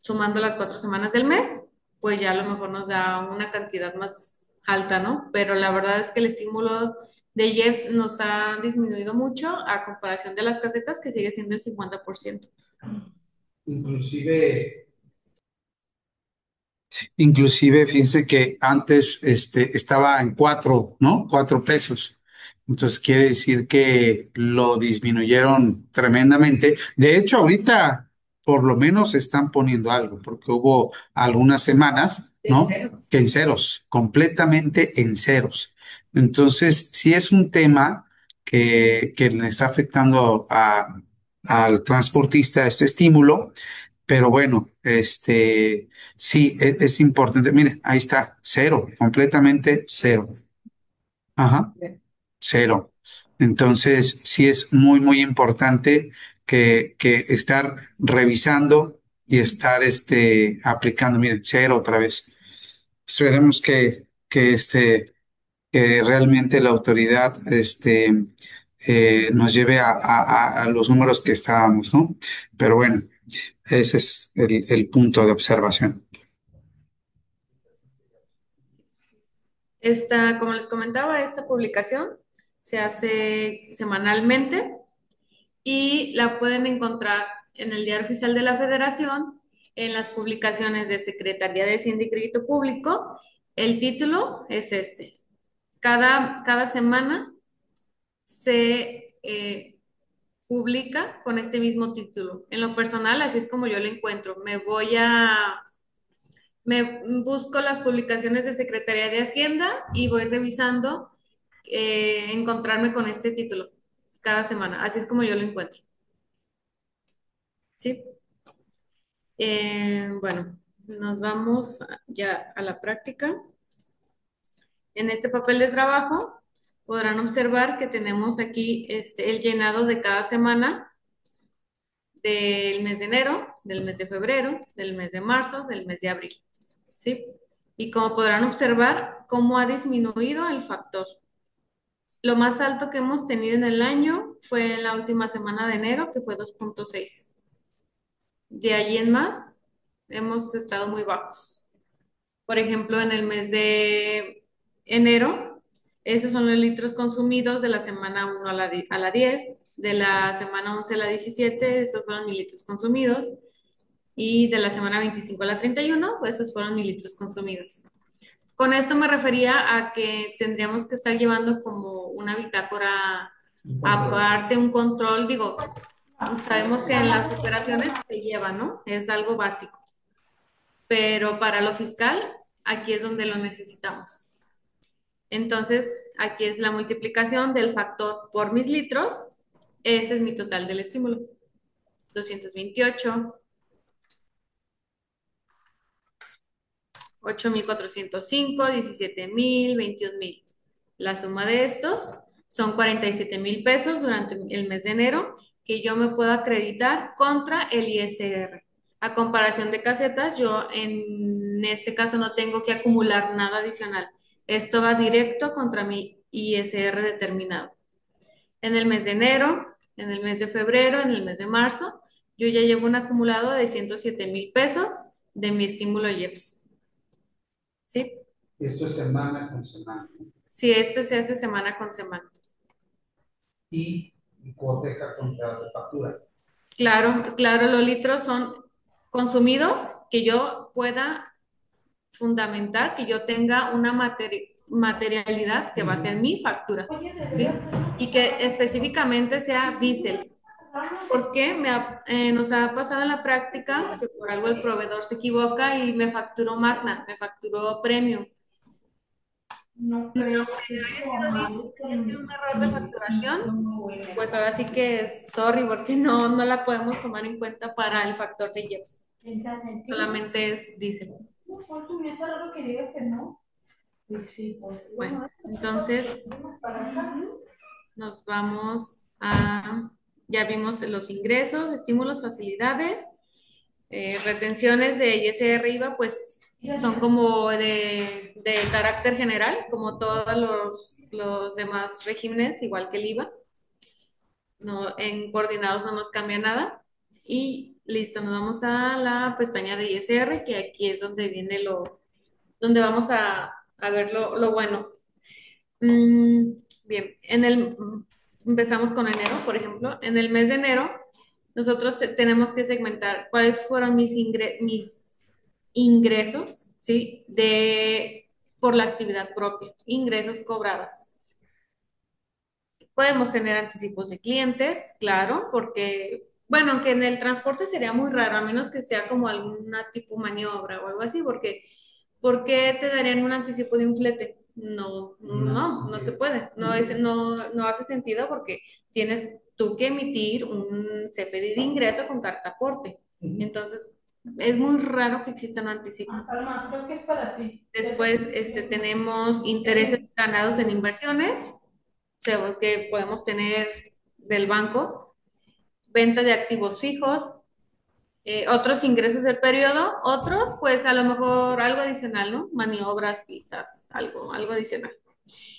Sumando las 4 semanas del mes, pues ya a lo mejor nos da una cantidad más alta, ¿no? Pero la verdad es que el estímulo de IEPS nos ha disminuido mucho a comparación de las casetas, que sigue siendo el 50%. Inclusive, inclusive, fíjense que antes estaba en 4, ¿no? 4 pesos. Entonces quiere decir que lo disminuyeron tremendamente. De hecho, ahorita por lo menos están poniendo algo, porque hubo algunas semanas, ¿no? Que en ceros, completamente en ceros. Entonces, sí es un tema que le está afectando al transportista este estímulo, pero bueno, sí, es importante. Mire, ahí está, cero, completamente cero. Ajá, cero. Entonces, sí es muy, muy importante que estar revisando y estar aplicando. Mire, cero otra vez. Esperemos que realmente la autoridad nos lleve a los números que estábamos, ¿no? Pero bueno, ese es el punto de observación. Como les comentaba, esta publicación se hace semanalmente y la pueden encontrar en el Diario Oficial de la Federación, en las publicaciones de Secretaría de Hacienda y Crédito Público. El título es este. Cada semana se publica con este mismo título. En lo personal, así es como yo lo encuentro. Me busco las publicaciones de Secretaría de Hacienda y voy revisando encontrarme con este título cada semana. Así es como yo lo encuentro. ¿Sí? Bueno, nos vamos ya a la práctica. En este papel de trabajo podrán observar que tenemos aquí el llenado de cada semana del mes de enero, del mes de febrero, del mes de marzo, del mes de abril. ¿Sí? Y como podrán observar, cómo ha disminuido el factor. Lo más alto que hemos tenido en el año fue en la última semana de enero, que fue 2,6. De allí en más, hemos estado muy bajos. Por ejemplo, en el mes de enero, esos son los litros consumidos de la semana 1 a la 10, de la semana 11 a la 17, esos fueron mis litros consumidos, y de la semana 25 a la 31, pues esos fueron mis litros consumidos. Con esto me refería a que tendríamos que estar llevando como una bitácora aparte, un control, digo, sabemos que en las operaciones se lleva, ¿no? Es algo básico, pero para lo fiscal, aquí es donde lo necesitamos. Entonces, aquí es la multiplicación del factor por mis litros. Ese es mi total del estímulo. 228, 8,405, 17,000, 21,000. La suma de estos son 47,000 pesos durante el mes de enero que yo me puedo acreditar contra el ISR. A comparación de casetas, yo en este caso no tengo que acumular nada adicional. Esto va directo contra mi ISR determinado. En el mes de enero, en el mes de febrero, en el mes de marzo, yo ya llevo un acumulado de 107,000 pesos de mi estímulo IEPS. ¿Sí? Esto es semana con semana. Si este se hace semana con semana. Y hipoteca contra la factura. Claro, claro, los litros son consumidos que yo pueda fundamentar, que yo tenga una materialidad que va a ser mi factura, ¿sí? Y que específicamente sea diésel. Porque nos ha pasado en la práctica que por algo el proveedor se equivoca y me facturó Magna, me facturó Premium. No No creo que que haya sea sido diésel, malo que haya sido un error de facturación, yo no voy a pues ahora sí que sorry, porque no la podemos tomar en cuenta para el factor de IEPS. ¿Es argentino? Solamente es diésel. No, pues tú me es raro que digas que no. Pues sí, pues Bueno, bueno, entonces para acá. nos vamos a, ya vimos los ingresos, estímulos, facilidades, retenciones de ISR IVA, pues son como de carácter general, como todos los demás regímenes, igual que el IVA. No, en coordinados no nos cambia nada. Y listo, nos vamos a la pestaña de ISR, que aquí es donde viene donde vamos a ver lo bueno. Bien, empezamos con enero, por ejemplo. En el mes de enero, nosotros tenemos que segmentar cuáles fueron mis ingresos, ¿sí? Por la actividad propia, ingresos cobrados. Podemos tener anticipos de clientes, claro, porque, bueno, aunque en el transporte sería muy raro, a menos que sea como alguna tipo maniobra o algo así, porque ¿por qué te darían un anticipo de un flete? No se puede. No hace sentido porque tienes tú que emitir un CFDI de ingreso con carta aporte. Entonces, es muy raro que exista un anticipo. Palma, creo que es para ti. Después, tenemos intereses ganados en inversiones, que podemos tener del banco, venta de activos fijos, otros ingresos del periodo, otros, pues a lo mejor algo adicional, ¿no? Maniobras, pistas, algo adicional.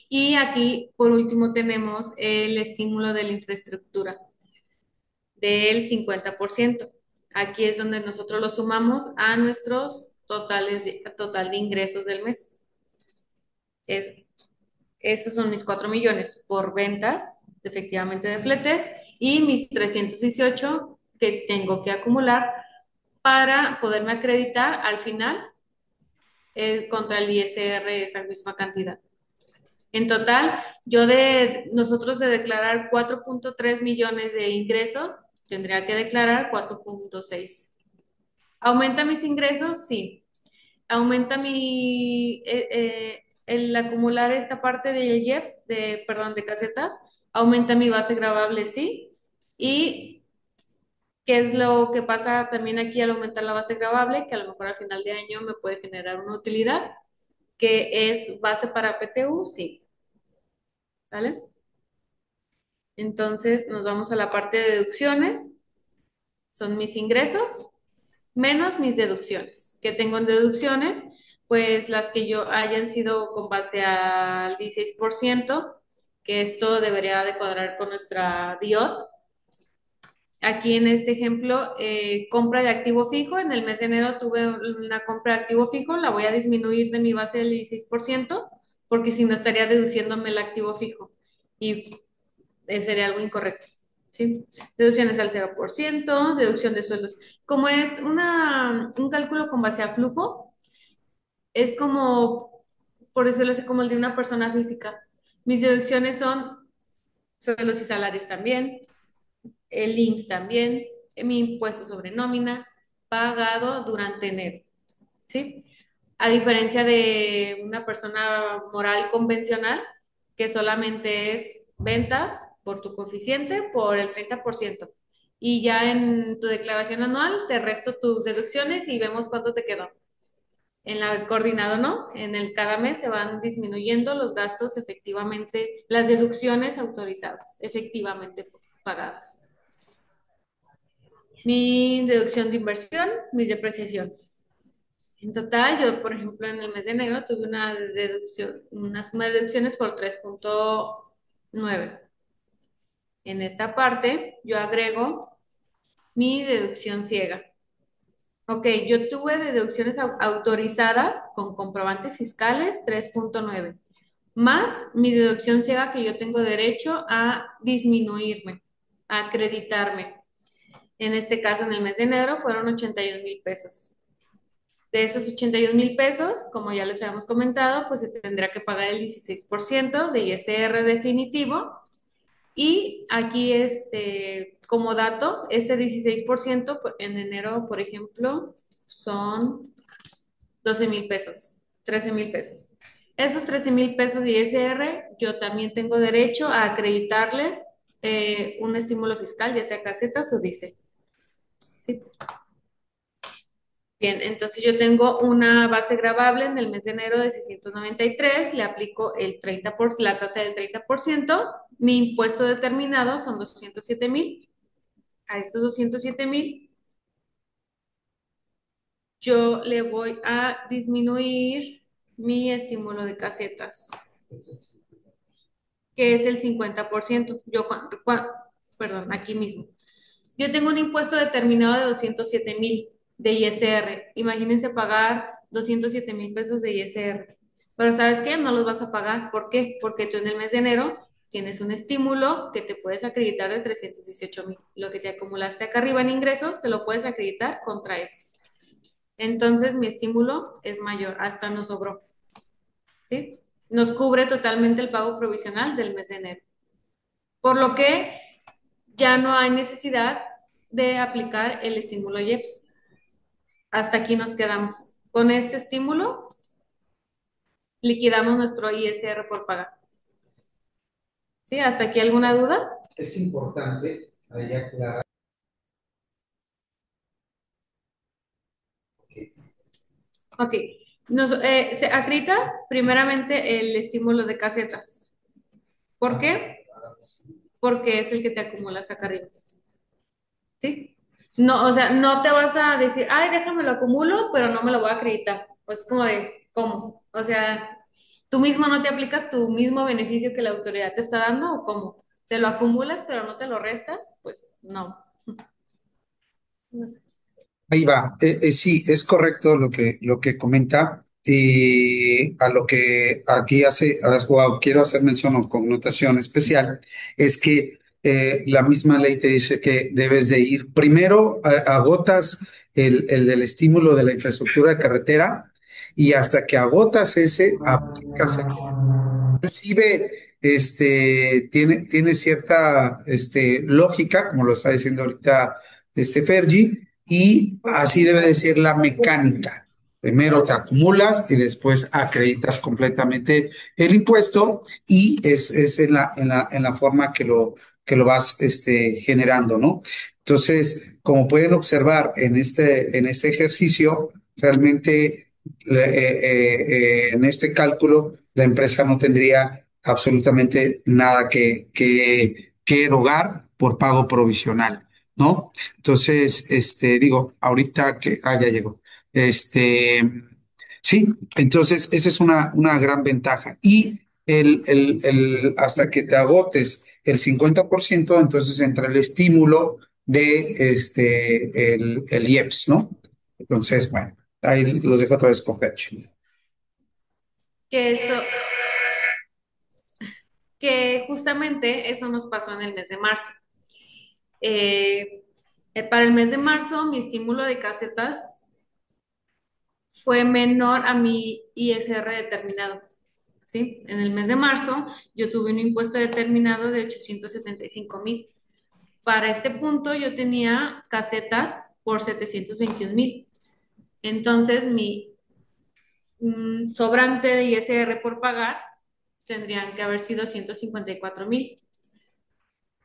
Y aquí, por último, tenemos el estímulo de la infraestructura del 50%. Aquí es donde nosotros lo sumamos a nuestros total de ingresos del mes. Es- Esos son mis 4 millones por ventas, efectivamente, de fletes, y mis 318 que tengo que acumular para poderme acreditar al final contra el ISR esa misma cantidad. En total, nosotros de declarar 4,3 millones de ingresos, tendría que declarar 4,6. ¿Aumenta mis ingresos? Sí. ¿Aumenta el acumular esta parte de IEPS, perdón, de casetas? ¿Aumenta mi base gravable? Sí. ¿Y qué es lo que pasa también aquí al aumentar la base gravable? Que a lo mejor al final de año me puede generar una utilidad, que es base para PTU, sí. ¿Sale? Entonces nos vamos a la parte de deducciones. Son mis ingresos menos mis deducciones. ¿Qué tengo en deducciones? Pues las que yo hayan sido con base al 16%, que esto debería de cuadrar con nuestra DIOT. Aquí en este ejemplo, compra de activo fijo. En el mes de enero tuve una compra de activo fijo, la voy a disminuir de mi base del 16%, porque si no estaría deduciéndome el activo fijo y sería algo incorrecto. ¿Sí? Deducciones al 0%, deducción de sueldos. Como es un cálculo con base a flujo, es como por decirlo así, como el de una persona física. Mis deducciones son sueldos y salarios también, el IMSS también, mi impuesto sobre nómina, pagado durante enero, ¿sí? A diferencia de una persona moral convencional, que solamente es ventas por tu coeficiente por el 30%. Y ya en tu declaración anual te resto tus deducciones y vemos cuánto te quedó. En la coordinado, ¿no? En el cada mes se van disminuyendo los gastos efectivamente, las deducciones autorizadas, efectivamente pagadas. Mi deducción de inversión, mi depreciación. En total, yo, por ejemplo, en el mes de enero tuve una deducción, una suma de deducciones por 3.9. En esta parte, yo agrego mi deducción ciega. Ok, yo tuve deducciones autorizadas con comprobantes fiscales 3.9, más mi deducción ciega que yo tengo derecho a disminuirme, a acreditarme. En este caso, en el mes de enero fueron 81,000 pesos. De esos 81,000 pesos, como ya les habíamos comentado, pues se tendrá que pagar el 16% de ISR definitivo. Y aquí, como dato, ese 16% en enero, por ejemplo, son 12,000 pesos, 13,000 pesos. Esos 13,000 pesos de ISR, yo también tengo derecho a acreditarles un estímulo fiscal, ya sea casetas o diésel. ¿Sí? Bien, entonces yo tengo una base gravable en el mes de enero de 693, le aplico la tasa del 30%, mi impuesto determinado son 207,000. A estos 207,000, yo le voy a disminuir mi estímulo de casetas, que es el 50%. Perdón, aquí mismo. Yo tengo un impuesto determinado de 207,000 de ISR. Imagínense pagar 207,000 pesos de ISR. Pero ¿sabes qué? No los vas a pagar. ¿Por qué? Porque tú en el mes de enero tienes un estímulo que te puedes acreditar de 318,000. Lo que te acumulaste acá arriba en ingresos, te lo puedes acreditar contra este. Entonces mi estímulo es mayor, hasta nos sobró. ¿Sí? Nos cubre totalmente el pago provisional del mes de enero. Por lo que ya no hay necesidad de aplicar el estímulo IEPS. Hasta aquí nos quedamos. Con este estímulo, liquidamos nuestro ISR por pagar. ¿Sí? ¿Hasta aquí alguna duda? Es importante ahí aclarar. Ok. Se acredita primeramente el estímulo de casetas. ¿Por qué? Porque es el que te acumulas acá arriba. ¿Sí? No, o sea, no te vas a decir, ay, déjame lo acumulo, pero no me lo voy a acreditar. Pues como de, ¿cómo? O sea, tú mismo no te aplicas tu mismo beneficio que la autoridad te está dando, ¿o cómo? ¿Te lo acumulas, pero no te lo restas? Pues no. No sé. Ahí va. Sí, es correcto lo que comenta. Y a lo que aquí quiero hacer mención o connotación especial, es que la misma ley te dice que debes de ir primero, agotas el del estímulo de la infraestructura de carretera y hasta que agotas ese, aplicas inclusive tiene cierta lógica, como lo está diciendo ahorita Fergie, y así debe de ser la mecánica. Primero te acumulas y después acreditas completamente el impuesto y es en en la forma que lo vas generando, ¿no? Entonces, como pueden observar en este ejercicio, realmente en este cálculo la empresa no tendría absolutamente nada que erogar por pago provisional, ¿no? Entonces, digo, ahorita ya llegó. Este, sí, entonces esa es una gran ventaja. Y hasta que te agotes el 50%, entonces entra el estímulo de el IEPS, ¿no? Entonces, bueno, ahí los dejo otra vez con Ferchi. Que eso, que justamente eso nos pasó en el mes de marzo. Eh, para el mes de marzo, mi estímulo de casetas fue menor a mi ISR determinado. ¿sí? En el mes de marzo yo tuve un impuesto determinado de 875,000. Para este punto yo tenía casetas por 721,000. Entonces mi sobrante de ISR por pagar tendrían que haber sido 154,000.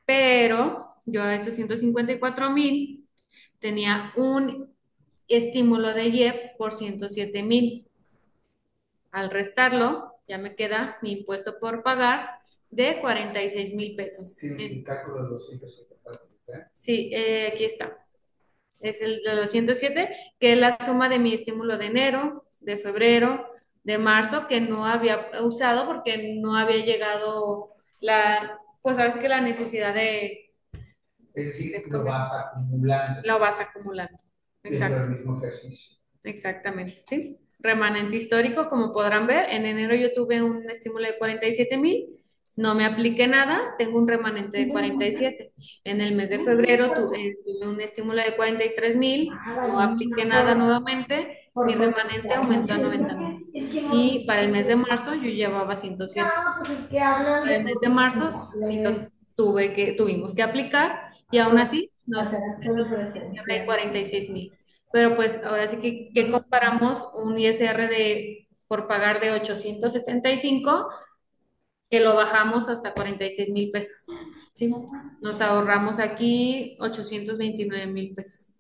Pero yo a esos 154,000 tenía un estímulo de IEPS por 107,000. Al restarlo, ya me queda mi impuesto por pagar de 46,000 pesos. Tienes el cálculo de los 170, ¿eh? Sí, aquí está. Es el de los 107, que es la suma de mi estímulo de enero, de febrero, de marzo, que no había usado porque no había llegado pues ahora sí que la necesidad Es decir, de lo comer. vas acumulando Lo vas acumulando. dentro Exacto. del mismo ejercicio. Exactamente, sí. Remanente histórico, como podrán ver, en enero yo tuve un estímulo de 47,000, no me apliqué nada, tengo un remanente de 47. En el mes de febrero tuve un estímulo de 43,000, no apliqué nada nuevamente, mi remanente aumentó a 90,000. Y para el mes de marzo yo llevaba 107. Para el mes de marzo sí tuvimos que aplicar y aún así nos de 46,000. Pero pues ahora sí que comparamos un ISR por pagar de 875 que lo bajamos hasta 46,000 pesos. ¿Sí? Nos ahorramos aquí 829,000 pesos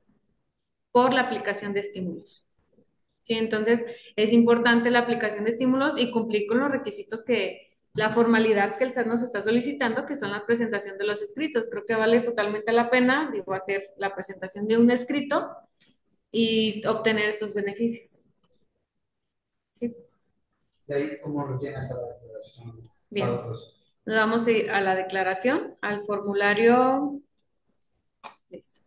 por la aplicación de estímulos. ¿Sí? Entonces es importante la aplicación de estímulos y cumplir con los requisitos la formalidad que el SAT nos está solicitando, que son la presentación de los escritos. Creo que vale totalmente la pena, digo, hacer la presentación de un escrito y obtener esos beneficios. ¿Sí? De ahí, ¿cómo lo llenas a la declaración? Bien, nos vamos a ir a la declaración, al formulario. Listo.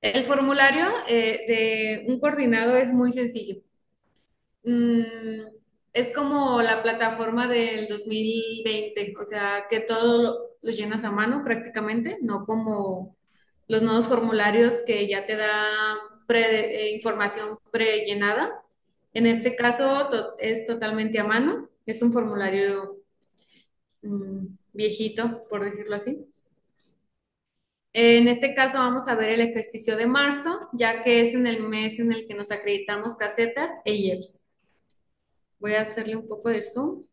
El formulario de un coordinado es muy sencillo. Mm, es como la plataforma del 2020, o sea, que todo lo llenas a mano prácticamente, no como los nuevos formularios que ya te da información prellenada. En este caso es totalmente a mano, es un formulario viejito, por decirlo así. En este caso vamos a ver el ejercicio de marzo, ya que es en el mes en el que nos acreditamos casetas e IEPS. Voy a hacerle un poco de zoom.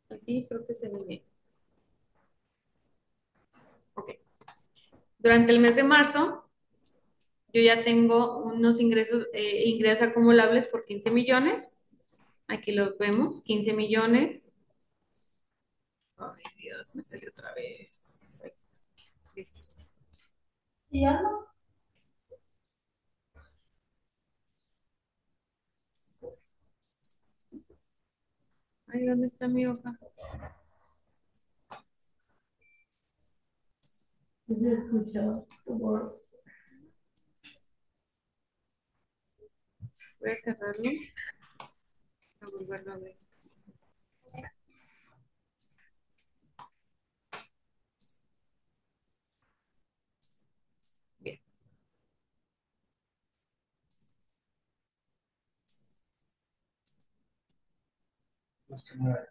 Aquí creo que se ve bien. Ok. Durante el mes de marzo, yo ya tengo unos ingresos acumulables por 15 millones. Aquí los vemos, 15 millones. Ay, Dios, me salió otra vez. Ahí está. Listo. ¿Y ya no? Ay, ¿dónde está mi hoja? Se escuchó tu voz. Voy a cerrarlo. A volverlo a ver. Bien. Más que nada.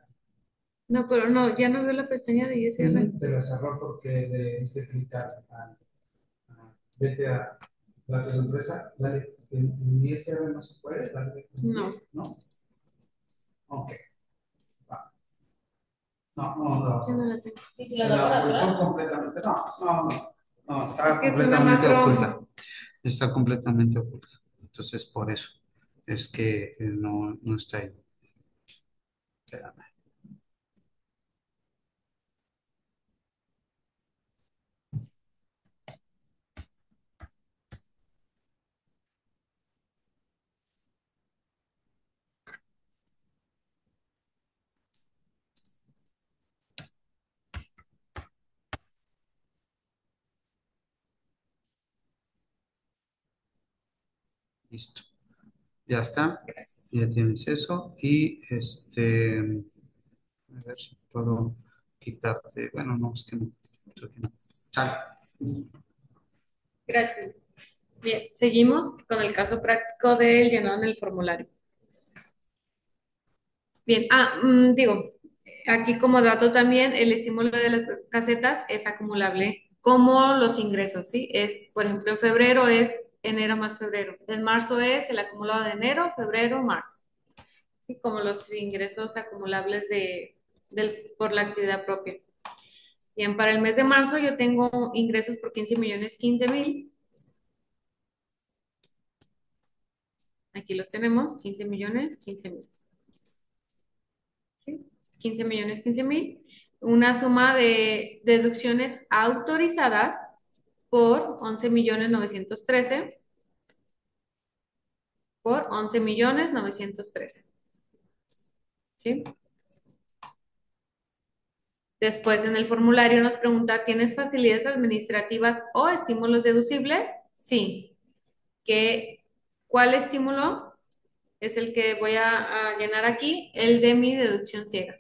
No, pero no, ya no veo la pestaña de ISR. Te lo cerró porque le hice clicar. Vete a datos de empresa, dale. En ISR no se puede, dale. No. No. Ok. Va. No. Ya no la tengo. ¿Y si lo da para atrás? Completamente. No, está Es que es una completamente macro. oculta. Está completamente oculta. Entonces, por eso es que no está ahí. Espérame. Listo. Ya está. Gracias. Ya tienes eso. Y a ver si puedo quitarte. Bueno, no, es que no. Creo que no. Sale. Gracias. Bien, seguimos con el caso práctico del llenado en el formulario. Bien, digo, aquí como dato también, el estímulo de las casetas es acumulable como los ingresos, ¿sí? Es, por ejemplo, en febrero es enero más febrero. En marzo es el acumulado de enero, febrero, marzo, ¿sí? Como los ingresos acumulables por la actividad propia. Bien, para el mes de marzo yo tengo ingresos por 15 millones 15 mil. Aquí los tenemos, 15 millones 15 mil. ¿Sí? 15 millones 15 mil. Una suma de deducciones autorizadas por 11 millones 913 por 11 millones 913. ¿Sí? Después en el formulario nos pregunta, ¿tienes facilidades administrativas o estímulos deducibles? Sí. ¿Qué, ¿Cuál estímulo es el que voy a llenar aquí? El de mi deducción ciega.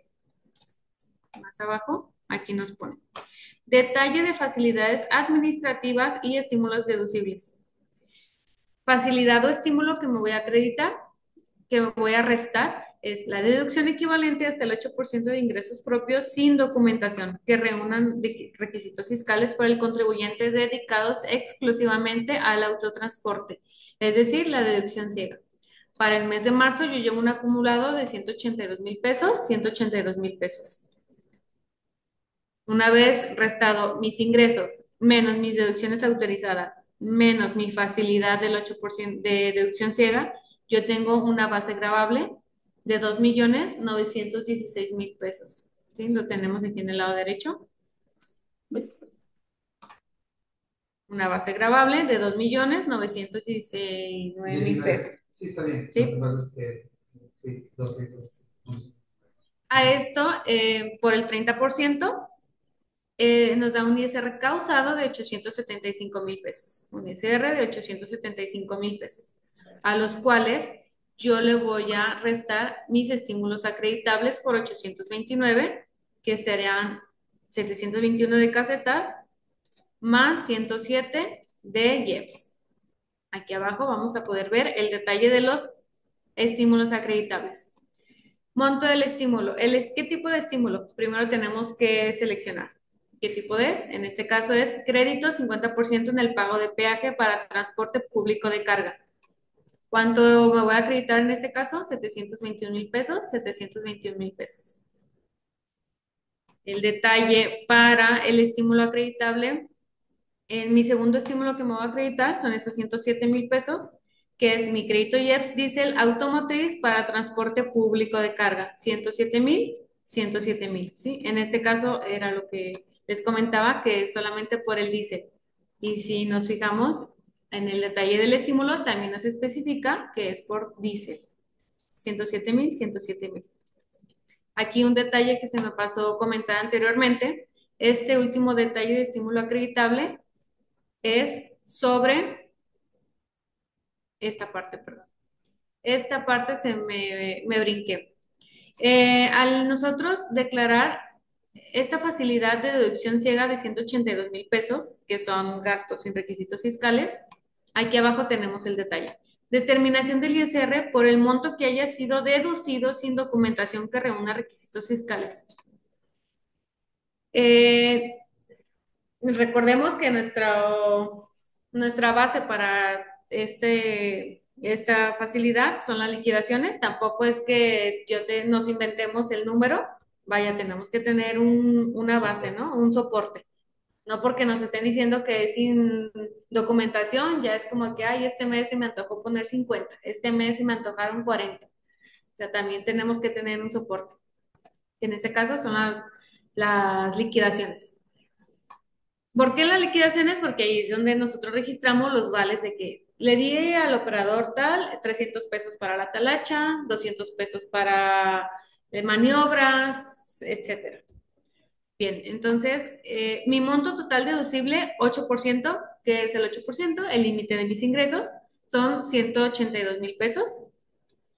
Más abajo, aquí nos pone. Detalle de facilidades administrativas y estímulos deducibles. Facilidad o estímulo que me voy a acreditar, que me voy a restar, es la deducción equivalente hasta el 8% de ingresos propios sin documentación que reúnan requisitos fiscales por el contribuyente dedicados exclusivamente al autotransporte, es decir, la deducción ciega. Para el mes de marzo yo llevo un acumulado de 182,000 pesos, 182,000 pesos. Una vez restado mis ingresos menos mis deducciones autorizadas, menos mi facilidad del 8% de deducción ciega, yo tengo una base gravable de 2,916,000 pesos. ¿Sí? Lo tenemos aquí en el lado derecho. Una base gravable de 2,916,000 pesos. Sí, está bien. ¿Sí? Lo que pasa es que, sí, 200. A esto, por el 30%, nos da un ISR causado de 875,000 pesos, un ISR de 875,000 pesos, a los cuales yo le voy a restar mis estímulos acreditables por 829, que serían 721 de casetas, más 107 de IEPS. Aquí abajo vamos a poder ver el detalle de los estímulos acreditables. Monto del estímulo. ¿Qué tipo de estímulo? Primero tenemos que seleccionar. ¿Qué tipo es? En este caso es crédito 50% en el pago de peaje para transporte público de carga. ¿Cuánto me voy a acreditar en este caso? 721,000 pesos, 721,000 pesos. El detalle para el estímulo acreditable, en mi segundo estímulo que me voy a acreditar son esos 107,000 pesos, que es mi crédito IEPS Diesel automotriz para transporte público de carga, 107,000, 107,000, ¿sí? En este caso era lo que les comentaba, que es solamente por el diésel. Y si nos fijamos en el detalle del estímulo, también nos especifica que es por diésel, 107,000, 107,000. Aquí un detalle que se me pasó comentar anteriormente, este último detalle de estímulo acreditable es sobre esta parte, perdón. Esta parte me brinqué. Al nosotros declarar esta facilidad de deducción ciega de 182,000 pesos, que son gastos sin requisitos fiscales, aquí abajo tenemos el detalle. Determinación del ISR por el monto que haya sido deducido sin documentación que reúna requisitos fiscales. Eh, Recordemos que nuestra base para esta facilidad son las liquidaciones. Tampoco es que nos inventemos el número. Vaya, tenemos que tener una base, ¿no? Un soporte. No porque nos estén diciendo que es sin documentación, ya es como que, ay, este mes se me antojó poner 50, este mes se me antojaron 40. O sea, también tenemos que tener un soporte. En este caso son las liquidaciones. ¿Por qué las liquidaciones? Porque ahí es donde nosotros registramos los vales de que le di al operador tal 300 pesos para la talacha, 200 pesos para maniobras, etcétera. Bien, entonces mi monto total deducible, 8%, que es el 8%, el límite de mis ingresos, son 182,000 pesos.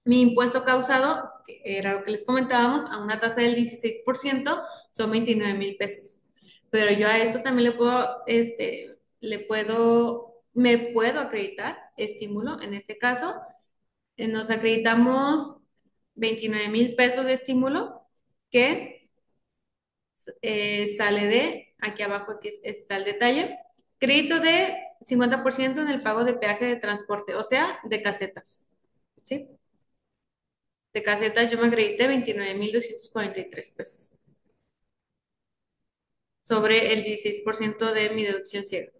Mi impuesto causado, que era lo que les comentábamos, a una tasa del 16%, son 29,000 pesos. Pero yo a esto también me puedo acreditar estímulo. En este caso, nos acreditamos 29,000 pesos de estímulo que sale de, aquí abajo aquí está el detalle, crédito de 50% en el pago de peaje de transporte, o sea, de casetas, ¿sí? De casetas yo me acredité 29,243 pesos sobre el 16% de mi deducción ciega.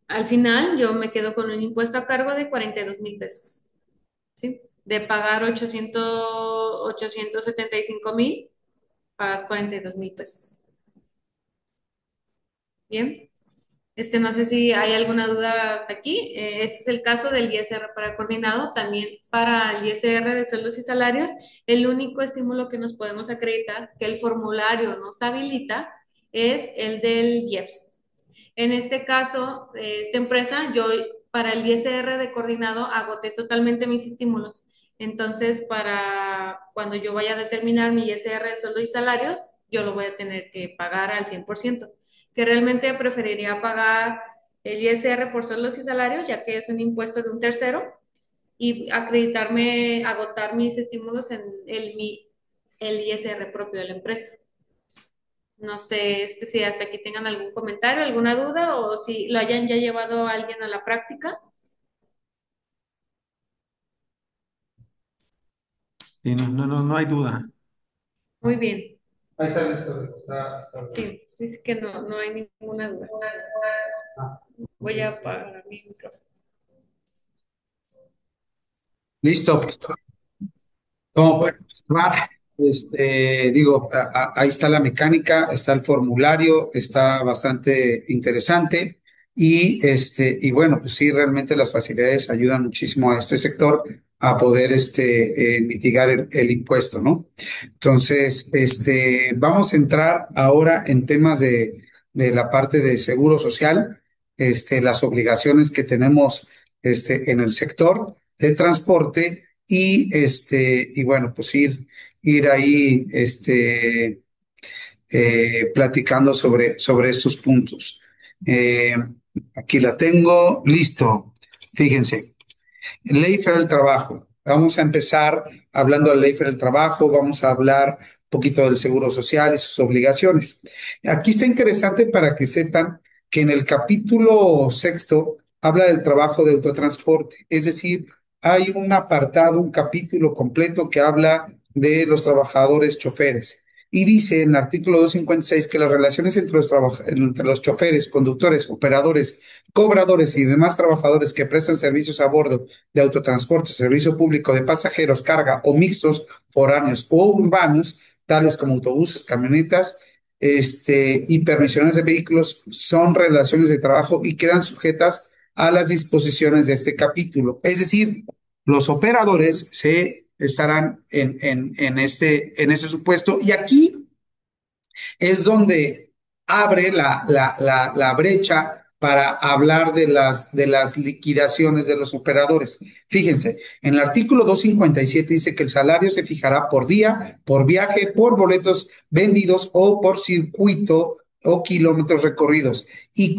Al final yo me quedo con un impuesto a cargo de 42,000 pesos, ¿sí? De pagar 875,000, pagas 42,000 pesos. Bien. No sé si hay alguna duda hasta aquí. Ese es el caso del ISR para coordinado. También para el ISR de sueldos y salarios, el único estímulo que nos podemos acreditar que el formulario nos habilita es el del IEPS. En este caso, esta empresa, yo para el ISR de coordinado agoté totalmente mis estímulos. Entonces, para cuando yo vaya a determinar mi ISR de sueldos y salarios, yo lo voy a tener que pagar al 100%, que realmente preferiría pagar el ISR por sueldos y salarios, ya que es un impuesto de un tercero, y acreditarme, agotar mis estímulos en el ISR propio de la empresa. No sé si hasta aquí tengan algún comentario, alguna duda o si lo hayan ya llevado a alguien a la práctica. Sí, no hay duda. Muy bien. Ahí está listo, está. Sí, dice que no hay ninguna duda. Ah, Voy a apagar mi micrófono. listo. Como para observar, digo, ahí está la mecánica, está el formulario, está bastante interesante y bueno, pues sí, realmente las facilidades ayudan muchísimo a este sector a poder mitigar el impuesto, ¿no? Entonces, vamos a entrar ahora en temas de la parte de seguro social, las obligaciones que tenemos, en el sector de transporte y bueno, pues ir ahí, platicando sobre estos puntos. Eh, Aquí la tengo, listo. Fíjense. Ley Federal del Trabajo. Vamos a empezar hablando de la Ley Federal del Trabajo, vamos a hablar un poquito del Seguro Social y sus obligaciones. Aquí está interesante para que sepan que en el capítulo sexto habla del trabajo de autotransporte, es decir, hay un apartado, un capítulo completo que habla de los trabajadores choferes. Y dice en el artículo 256 que las relaciones entre los choferes, conductores, operadores, cobradores y demás trabajadores que prestan servicios a bordo de autotransporte, servicio público de pasajeros, carga o mixtos, foráneos o urbanos, tales como autobuses, camionetas, y permisiones de vehículos, son relaciones de trabajo y quedan sujetas a las disposiciones de este capítulo. Es decir, los operadores se estarán en ese supuesto y aquí es donde abre la brecha para hablar de las liquidaciones de los operadores. Fíjense, en el artículo 257 dice que el salario se fijará por día, por viaje, por boletos vendidos o por circuito o kilómetros recorridos y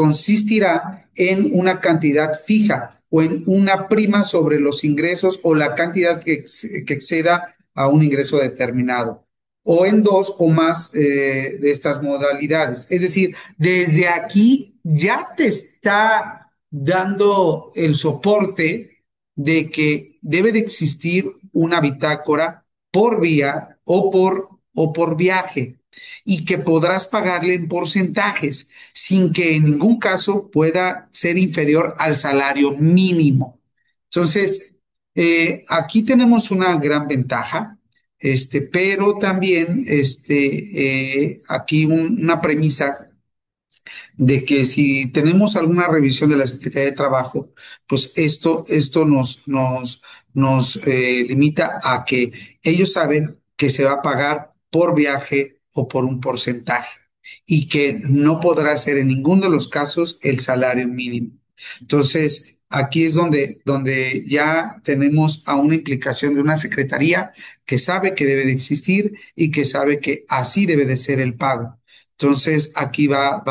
consistirá en una cantidad fija o en una prima sobre los ingresos o la cantidad que exceda a un ingreso determinado o en dos o más de estas modalidades. Es decir, desde aquí ya te está dando el soporte de que debe de existir una bitácora por vía o por viaje y que podrás pagarle en porcentajes sin que en ningún caso pueda ser inferior al salario mínimo. Entonces, aquí tenemos una gran ventaja, pero también aquí una premisa de que si tenemos alguna revisión de la Secretaría de Trabajo, pues esto nos limita a que ellos saben que se va a pagar por viaje o por un porcentaje y que no podrá ser en ninguno de los casos el salario mínimo. Entonces, aquí es donde ya tenemos a una implicación de una secretaría que sabe que debe de existir y que sabe que así debe de ser el pago. Entonces, aquí va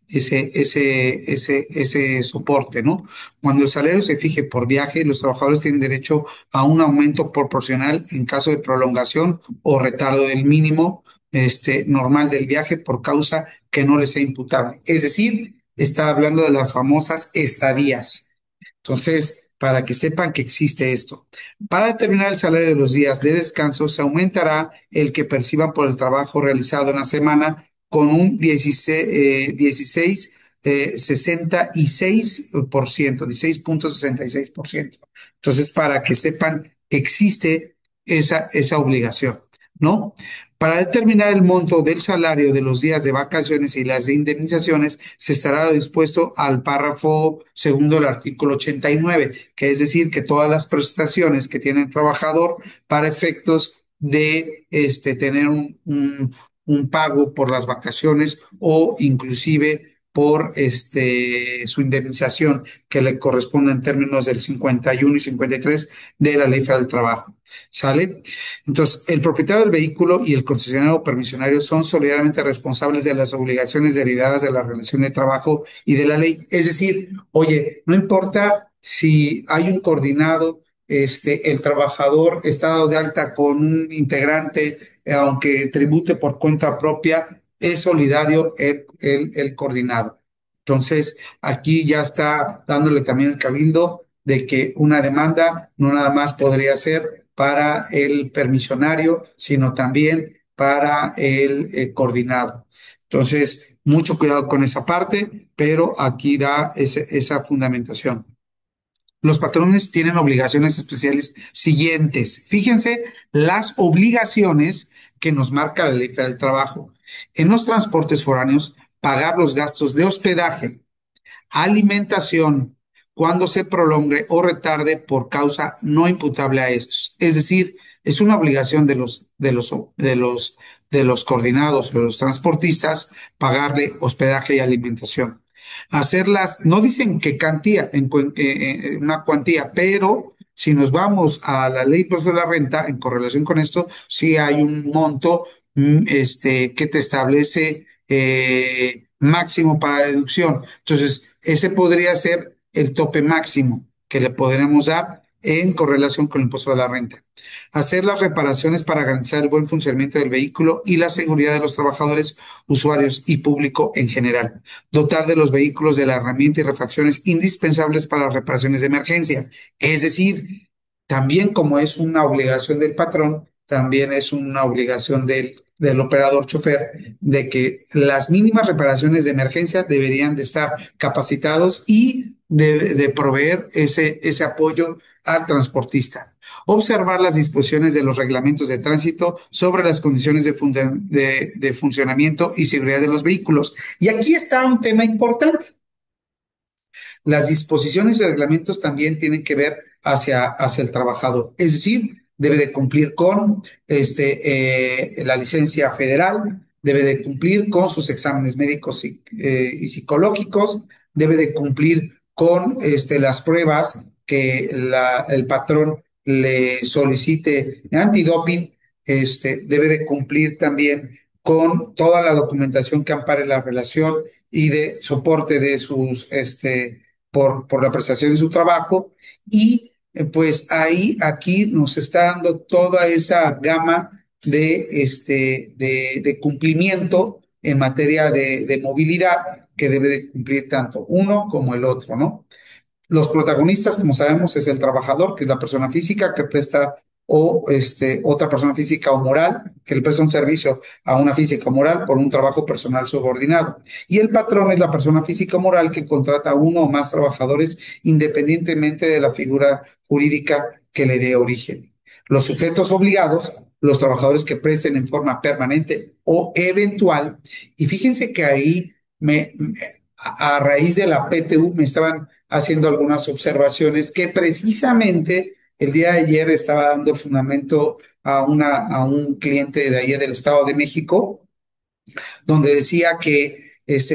ese soporte, ¿no? Cuando el salario se fije por viaje, los trabajadores tienen derecho a un aumento proporcional en caso de prolongación o retardo del mínimo normal del viaje por causa que no les sea imputable. Es decir, está hablando de las famosas estadías. Entonces, para que sepan que existe esto. Para determinar el salario de los días de descanso, se aumentará el que perciban por el trabajo realizado en la semana con un 16.66%. Entonces, para que sepan que existe esa obligación, ¿no? Para determinar el monto del salario de los días de vacaciones y las de indemnizaciones, se estará dispuesto al párrafo segundo del artículo 89, que es decir, que todas las prestaciones que tiene el trabajador para efectos de tener un pago por las vacaciones o inclusive por su indemnización que le corresponde en términos del 51 y 53 de la Ley Federal del Trabajo. ¿Sale? Entonces, el propietario del vehículo y el concesionario o permisionario son solidariamente responsables de las obligaciones derivadas de la relación de trabajo y de la ley. Es decir, oye, no importa si hay un coordinado, el trabajador está dado de alta con un integrante, aunque tribute por cuenta propia, es solidario el coordinado. Entonces, aquí ya está dándole también el cabildo de que una demanda no nada más podría ser para el permisionario, sino también para el coordinado. Entonces, mucho cuidado con esa parte, pero aquí da esa fundamentación. Los patrones tienen obligaciones especiales siguientes. Fíjense las obligaciones que nos marca la Ley Federal del Trabajo. En los transportes foráneos, pagar los gastos de hospedaje, alimentación, cuando se prolongue o retarde por causa no imputable a estos. Es decir, es una obligación de los coordinados, de los transportistas, pagarle hospedaje y alimentación. Hacerlas, no dicen qué cantidad, una cuantía, pero si nos vamos a la ley impuesto de la renta, en correlación con esto, sí hay un monto que te establece máximo para deducción. Entonces, ese podría ser el tope máximo que le podremos dar en correlación con el impuesto de la renta. Hacer las reparaciones para garantizar el buen funcionamiento del vehículo y la seguridad de los trabajadores, usuarios y público en general. Dotar de los vehículos de la herramienta y refacciones indispensables para las reparaciones de emergencia. Es decir, también como es una obligación del patrón, también es una obligación del operador chofer de que las mínimas reparaciones de emergencia deberían de estar capacitados y de proveer ese apoyo al transportista. Observar las disposiciones de los reglamentos de tránsito sobre las condiciones de funcionamiento y seguridad de los vehículos. Y aquí está un tema importante. Las disposiciones y reglamentos también tienen que ver hacia el trabajador, es decir, debe de cumplir con la licencia federal, debe de cumplir con sus exámenes médicos y psicológicos, debe de cumplir con las pruebas que el patrón le solicite antidoping, debe de cumplir también con toda la documentación que ampare la relación y de soporte de sus por la prestación de su trabajo y pues aquí nos está dando toda esa gama de cumplimiento en materia de movilidad que debe de cumplir tanto uno como el otro, ¿no? Los protagonistas, como sabemos, es el trabajador, que es la persona física que presta o otra persona física o moral que le presta un servicio a una física o moral por un trabajo personal subordinado. Y el patrón es la persona física o moral que contrata a uno o más trabajadores independientemente de la figura jurídica que le dé origen. Los sujetos obligados, los trabajadores que presten en forma permanente o eventual. Y fíjense que ahí a raíz de la PTU me estaban haciendo algunas observaciones que precisamente el día de ayer estaba dando fundamento a un cliente de allá del Estado de México, donde decía que,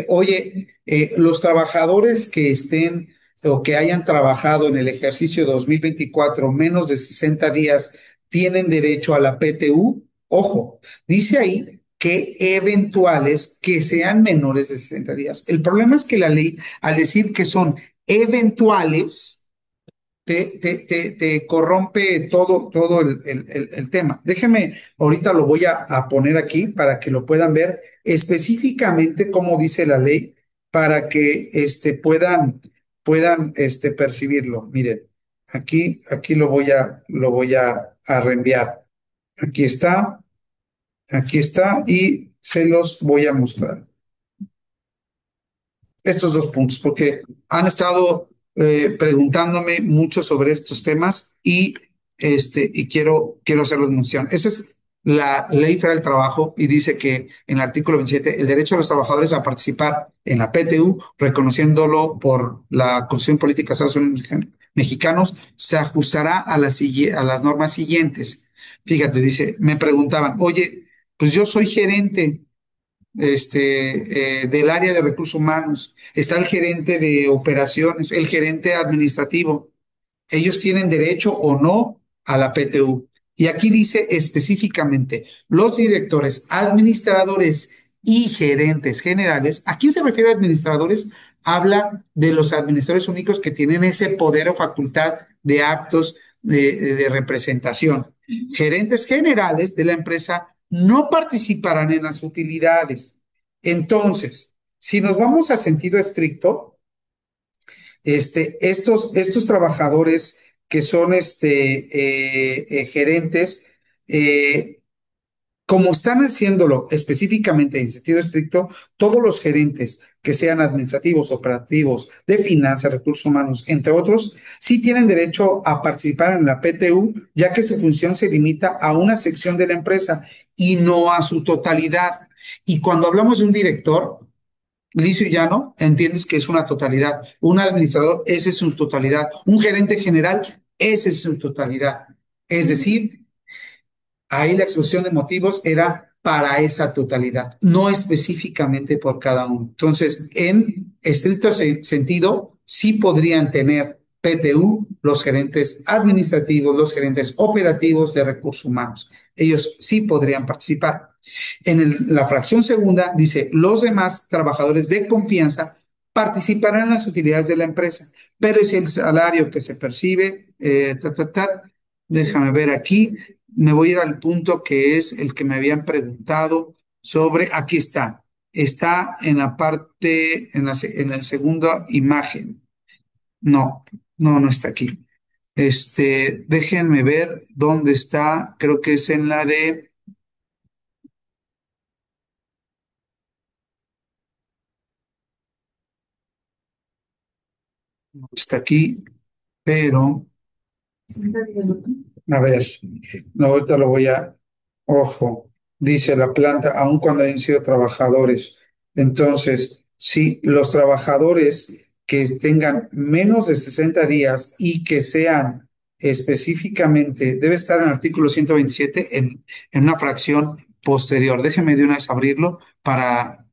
oye, los trabajadores que estén o que hayan trabajado en el ejercicio 2024 menos de 60 días tienen derecho a la PTU. Ojo, dice ahí que eventuales que sean menores de 60 días. El problema es que la ley, al decir que son eventuales, te corrompe todo el tema. Déjeme, ahorita lo voy a poner aquí para que lo puedan ver específicamente cómo dice la ley, para que puedan percibirlo. Miren, aquí lo voy a reenviar. Aquí está y se los voy a mostrar estos dos puntos, porque han estado preguntándome mucho sobre estos temas y quiero hacerles mención. Esa es la Ley Federal del Trabajo y dice que en el artículo 27 el derecho de los trabajadores a participar en la PTU, reconociéndolo por la Constitución Política de Estados Unidos Mexicanos, se ajustará a las normas siguientes. Fíjate, dice, me preguntaban, oye, pues yo soy gerente del área de recursos humanos, está el gerente de operaciones, el gerente administrativo. Ellos tienen derecho o no a la PTU. Y aquí dice específicamente, los directores, administradores y gerentes generales. ¿A quién se refiere administradores? Habla de los administradores únicos que tienen ese poder o facultad de actos de representación. Gerentes generales de la empresa no participarán en las utilidades. Entonces, si nos vamos a sentido estricto, estos trabajadores que son gerentes, eh, como están haciéndolo específicamente en sentido estricto, todos los gerentes que sean administrativos, operativos, de finanzas, recursos humanos, entre otros, sí tienen derecho a participar en la PTU, ya que su función se limita a una sección de la empresa y no a su totalidad. Y cuando hablamos de un director, liso y llano, entiendes que es una totalidad. Un administrador, esa es su totalidad. Un gerente general, esa es su totalidad. Es decir, ahí la exposición de motivos era para esa totalidad, no específicamente por cada uno. Entonces, en estricto sentido, sí podrían tener PTU los gerentes administrativos, los gerentes operativos de recursos humanos. Ellos sí podrían participar. La fracción segunda dice, los demás trabajadores de confianza participarán en las utilidades de la empresa, pero es el salario que se percibe, déjame ver aquí, me voy a ir al punto que es el que me habían preguntado sobre, aquí está en la parte, en la segunda imagen. No, no está aquí. Déjenme ver dónde está, creo que es en la de, no está aquí, pero, a ver, no, ahorita lo voy a, ojo, dice la planta, aun cuando hayan sido trabajadores. Entonces, si los trabajadores que tengan menos de 60 días y que sean específicamente, debe estar en el artículo 127 en una fracción posterior. Déjenme de una vez abrirlo para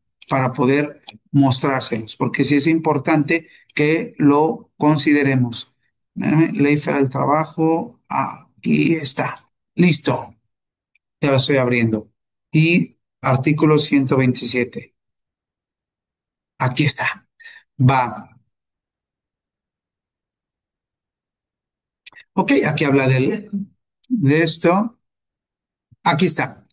poder mostrárselos, porque sí es importante que lo consideremos. Ley Federal del Trabajo, aquí está. Listo, ya lo estoy abriendo. Y artículo 127. Aquí está. Va. Ok, aquí habla de esto. Aquí está.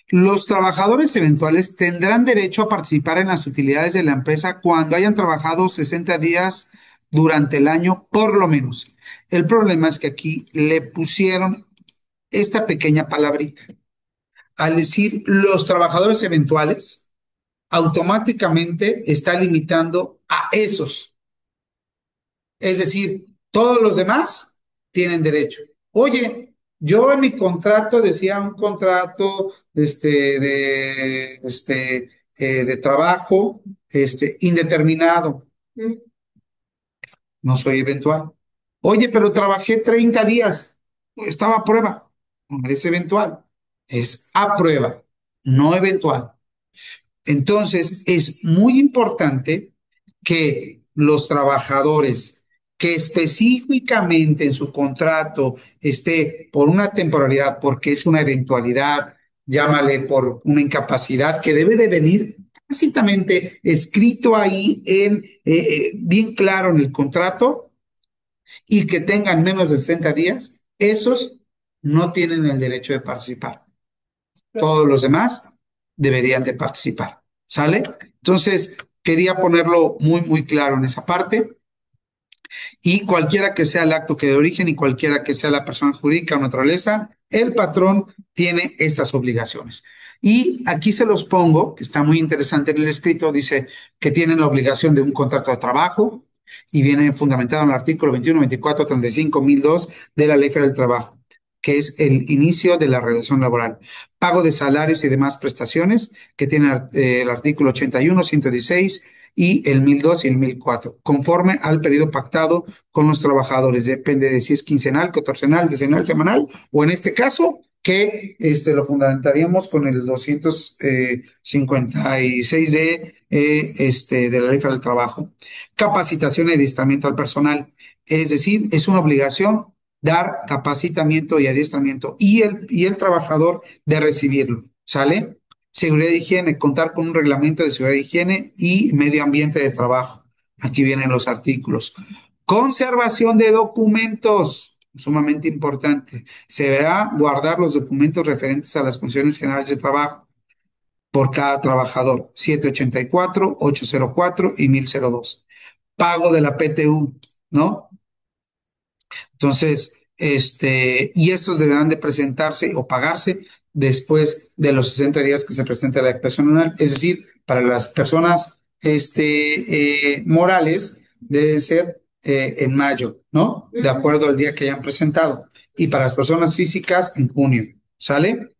Los trabajadores eventuales tendrán derecho a participar en las utilidades de la empresa cuando hayan trabajado 60 días durante el año, por lo menos. El problema es que aquí le pusieron esta pequeña palabrita. Al decir los trabajadores eventuales, automáticamente está limitando a esos. Es decir, todos los demás tienen derecho. Oye, yo en mi contrato decía un contrato de trabajo indeterminado. No soy eventual. Oye, pero trabajé 30 días. Estaba a prueba. No es eventual. Es a prueba, no eventual. Entonces, es muy importante que los trabajadores que específicamente en su contrato esté por una temporalidad, porque es una eventualidad, llámale por una incapacidad que debe de venir tácitamente escrito ahí bien claro en el contrato y que tengan menos de 60 días, esos no tienen el derecho de participar. Todos los demás deberían de participar. ¿Sale? Entonces, quería ponerlo muy, muy claro en esa parte. Y cualquiera que sea el acto que de origen y cualquiera que sea la persona jurídica o naturaleza, el patrón tiene estas obligaciones. Y aquí se los pongo, que está muy interesante en el escrito, dice que tienen la obligación de un contrato de trabajo y viene fundamentado en el artículo 21, 24, 35, 1002 de la Ley Federal del Trabajo, que es el inicio de la relación laboral. Pago de salarios y demás prestaciones, que tiene el artículo 81, 116 y el 1002 y el 1004, conforme al periodo pactado con los trabajadores. Depende de si es quincenal, catorcenal, decenal, semanal, o en este caso, que lo fundamentaríamos con el 256 de la Ley Federal del Trabajo. Capacitación y adiestramiento al personal. Es decir, es una obligación dar capacitamiento y adiestramiento y el trabajador de recibirlo. ¿Sale? Seguridad y higiene, contar con un reglamento de seguridad y higiene y medio ambiente de trabajo. Aquí vienen los artículos. Conservación de documentos, sumamente importante. Se deberá guardar los documentos referentes a las condiciones generales de trabajo por cada trabajador, 784, 804 y 1002. Pago de la PTU, ¿no? Entonces, y estos deberán de presentarse o pagarse después de los 60 días que se presente la declaración anual. Es decir, para las personas morales debe ser en mayo, ¿no? De acuerdo al día que hayan presentado. Y para las personas físicas en junio, ¿sale?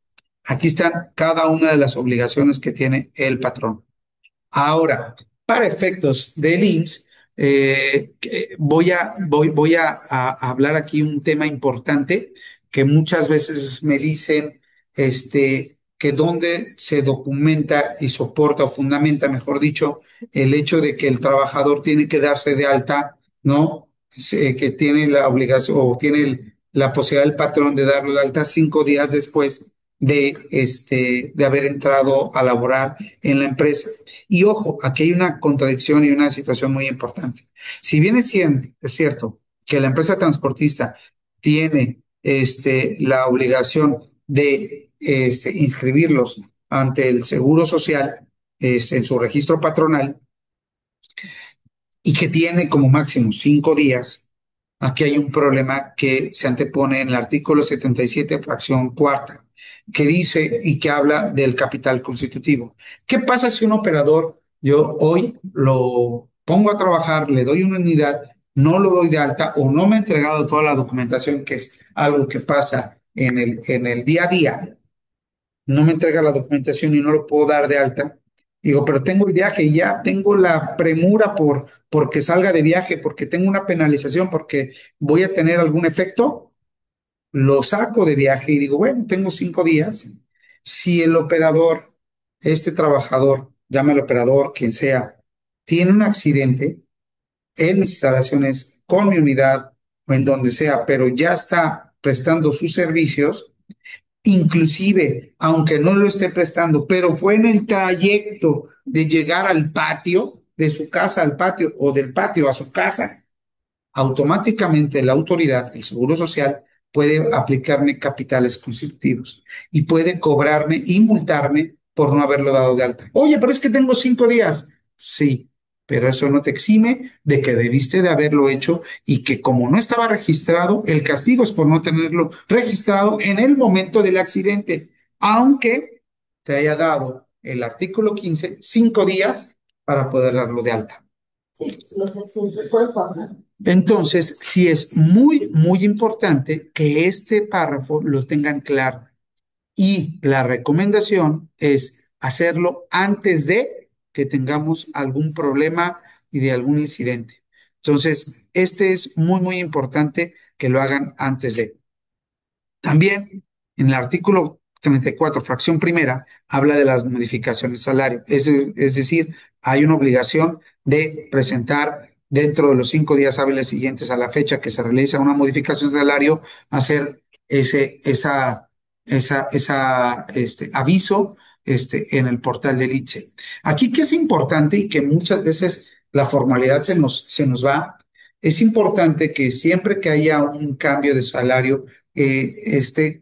Aquí están cada una de las obligaciones que tiene el patrón. Ahora, para efectos del IMSS, voy a hablar aquí un tema importante que muchas veces me dicen que dónde se documenta y soporta o fundamenta, mejor dicho, el hecho de que el trabajador tiene que darse de alta, ¿no? Que tiene la obligación o tiene la posibilidad del patrón de darlo de alta 5 días después de haber entrado a laborar en la empresa. Y ojo, aquí hay una contradicción y una situación muy importante. Si bien es cierto que la empresa transportista tiene la obligación de inscribirlos ante el Seguro Social en su registro patronal y que tiene como máximo 5 días, aquí hay un problema que se antepone en el artículo 77, fracción cuarta, que dice y que habla del capital constitutivo. ¿Qué pasa si un operador, yo hoy lo pongo a trabajar, le doy una unidad, no lo doy de alta o no me ha entregado toda la documentación, que es algo que pasa en el día a día, no me entrega la documentación y no lo puedo dar de alta? Digo, pero tengo el viaje y ya tengo la premura porque salga de viaje, porque tengo una penalización, porque voy a tener algún efecto, lo saco de viaje y digo, bueno, tengo 5 días. Si el operador, este trabajador, llámalo operador, quien sea, tiene un accidente en mis instalaciones, con mi unidad o en donde sea, pero ya está prestando sus servicios, inclusive, aunque no lo esté prestando, pero fue en el trayecto de llegar al patio, de su casa al patio o del patio a su casa, automáticamente la autoridad, el Seguro Social, puede aplicarme capitales constitutivos y puede cobrarme y multarme por no haberlo dado de alta. Oye, pero es que tengo 5 días. Sí, pero eso no te exime de que debiste de haberlo hecho y que como no estaba registrado, el castigo es por no tenerlo registrado en el momento del accidente, aunque te haya dado el artículo 15, 5 días para poder darlo de alta. Sí, los accidentes pueden pasar. Entonces, sí es muy, muy importante que este párrafo lo tengan claro. Y la recomendación es hacerlo antes de que tengamos algún problema y de algún incidente. Entonces, este es muy, muy importante que lo hagan antes de. También en el artículo 34, fracción primera, habla de las modificaciones de salario. Es decir, hay una obligación de presentar dentro de los 5 días hábiles siguientes a la fecha que se realiza una modificación de salario, hacer aviso en el portal del ITSE. Aquí que es importante y que muchas veces la formalidad se nos va, es importante que siempre que haya un cambio de salario, esté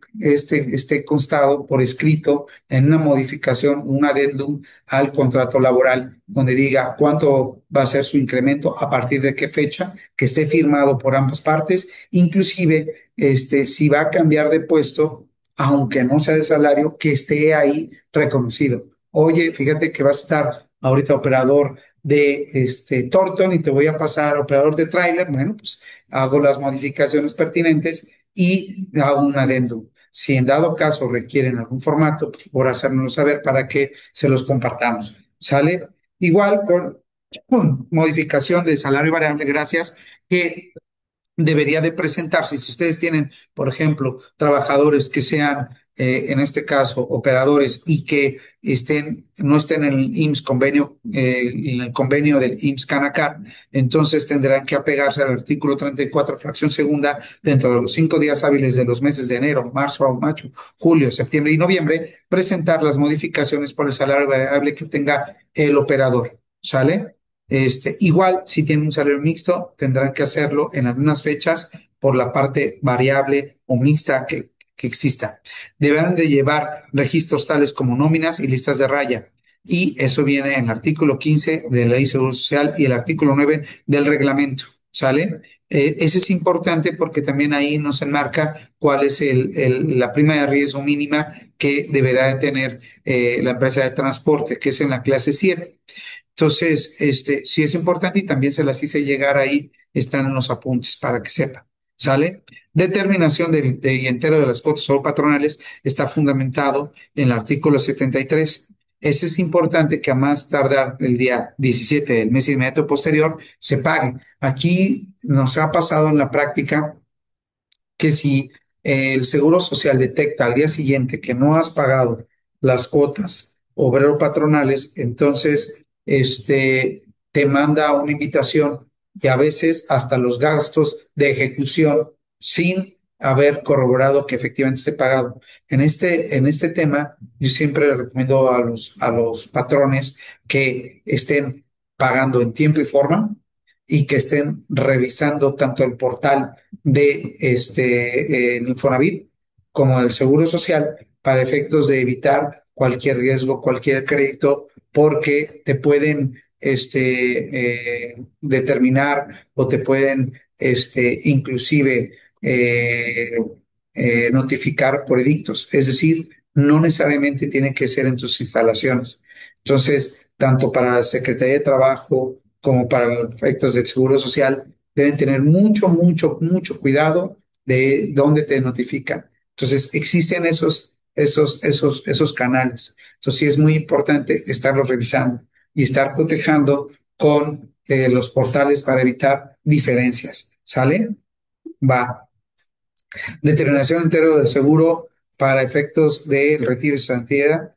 constado por escrito en una modificación, un adendum al contrato laboral, donde diga cuánto va a ser su incremento, a partir de qué fecha, que esté firmado por ambas partes, inclusive si va a cambiar de puesto, aunque no sea de salario, que esté ahí reconocido. Oye, fíjate que vas a estar ahorita operador de Thornton y te voy a pasar operador de tráiler. Bueno, pues hago las modificaciones pertinentes y hago un adendum. Si en dado caso requieren algún formato, pues por hacérnoslo saber para que se los compartamos. ¿Sale? Igual con modificación de salario variable, gracias, que debería de presentarse. Si ustedes tienen, por ejemplo, trabajadores que sean, en este caso, operadores y que no estén en el IMSS convenio, en el convenio del IMSS Canacar, entonces tendrán que apegarse al artículo 34, fracción segunda, dentro de los 5 días hábiles de los meses de enero, marzo, mayo, julio, septiembre y noviembre, presentar las modificaciones por el salario variable que tenga el operador. ¿Sale? Igual, si tienen un salario mixto, tendrán que hacerlo en algunas fechas por la parte variable o mixta que exista. Deberán de llevar registros tales como nóminas y listas de raya. Y eso viene en el artículo 15 de la Ley de Seguro Social y el artículo 9 del reglamento. ¿Sale? Ese es importante porque también ahí nos enmarca cuál es la prima de riesgo mínima que deberá de tener la empresa de transporte, que es en la clase 7. Entonces, sí es importante y también se las hice llegar ahí, están en los apuntes para que sepan. ¿Sale? Determinación y entero de las cuotas o patronales está fundamentado en el artículo 73. Ese es importante que a más tardar el día 17 del mes inmediato posterior se pague. Aquí nos ha pasado en la práctica que si el Seguro Social detecta al día siguiente que no has pagado las cuotas obrero patronales, entonces te manda una invitación y a veces hasta los gastos de ejecución sin haber corroborado que efectivamente esté pagado. En este tema, yo siempre le recomiendo a los patrones que estén pagando en tiempo y forma y que estén revisando tanto el portal de el Infonavit como del Seguro Social para efectos de evitar cualquier riesgo, cualquier crédito, porque te pueden determinar o te pueden inclusive notificar por edictos. Es decir, no necesariamente tiene que ser en tus instalaciones. Entonces, tanto para la Secretaría de Trabajo como para los efectos del Seguro Social, deben tener mucho, mucho, mucho cuidado de dónde te notifican. Entonces, existen esos canales. Entonces, sí es muy importante estarlos revisando y estar cotejando con los portales para evitar diferencias. ¿Sale? Va. Determinación entero del seguro para efectos del retiro y cesantía,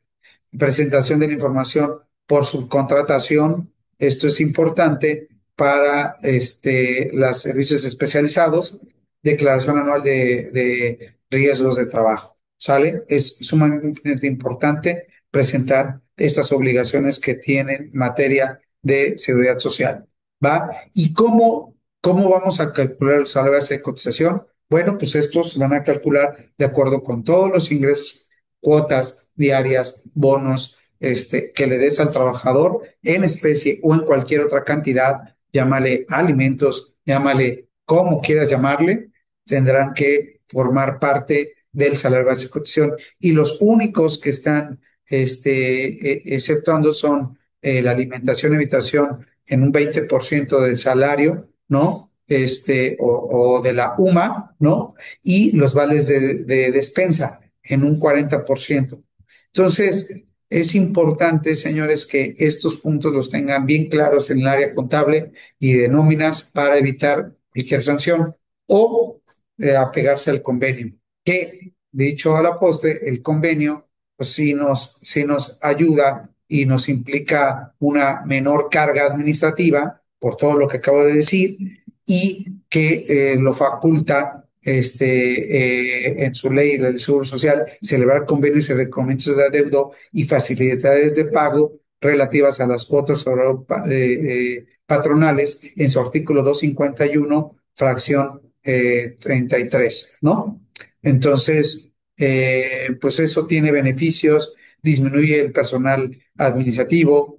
presentación de la información por subcontratación. Esto es importante para los servicios especializados, declaración anual de riesgos de trabajo. ¿Sale? Es sumamente importante presentar estas obligaciones que tienen en materia de seguridad social. ¿Va? ¿Y cómo vamos a calcular los salarios de cotización? Bueno, pues estos se van a calcular de acuerdo con todos los ingresos, cuotas diarias, bonos, que le des al trabajador en especie o en cualquier otra cantidad, llámale alimentos, llámale como quieras llamarle, tendrán que formar parte del salario base de cotización. Y los únicos que están exceptuando son la alimentación y habitación en un 20% del salario, ¿no? O de la UMA, ¿no? Y los vales de despensa en un 40%. Entonces, es importante, señores, que estos puntos los tengan bien claros en el área contable y de nóminas para evitar cualquier sanción o apegarse al convenio, que dicho a la postre, el convenio pues sí nos ayuda y nos implica una menor carga administrativa por todo lo que acabo de decir y que lo faculta en su ley del Seguro Social, celebrar convenios y reconocimientos de adeudo y facilidades de pago relativas a las cuotas patronales en su artículo 251, fracción 33, ¿no? Entonces, pues eso tiene beneficios, disminuye el personal administrativo,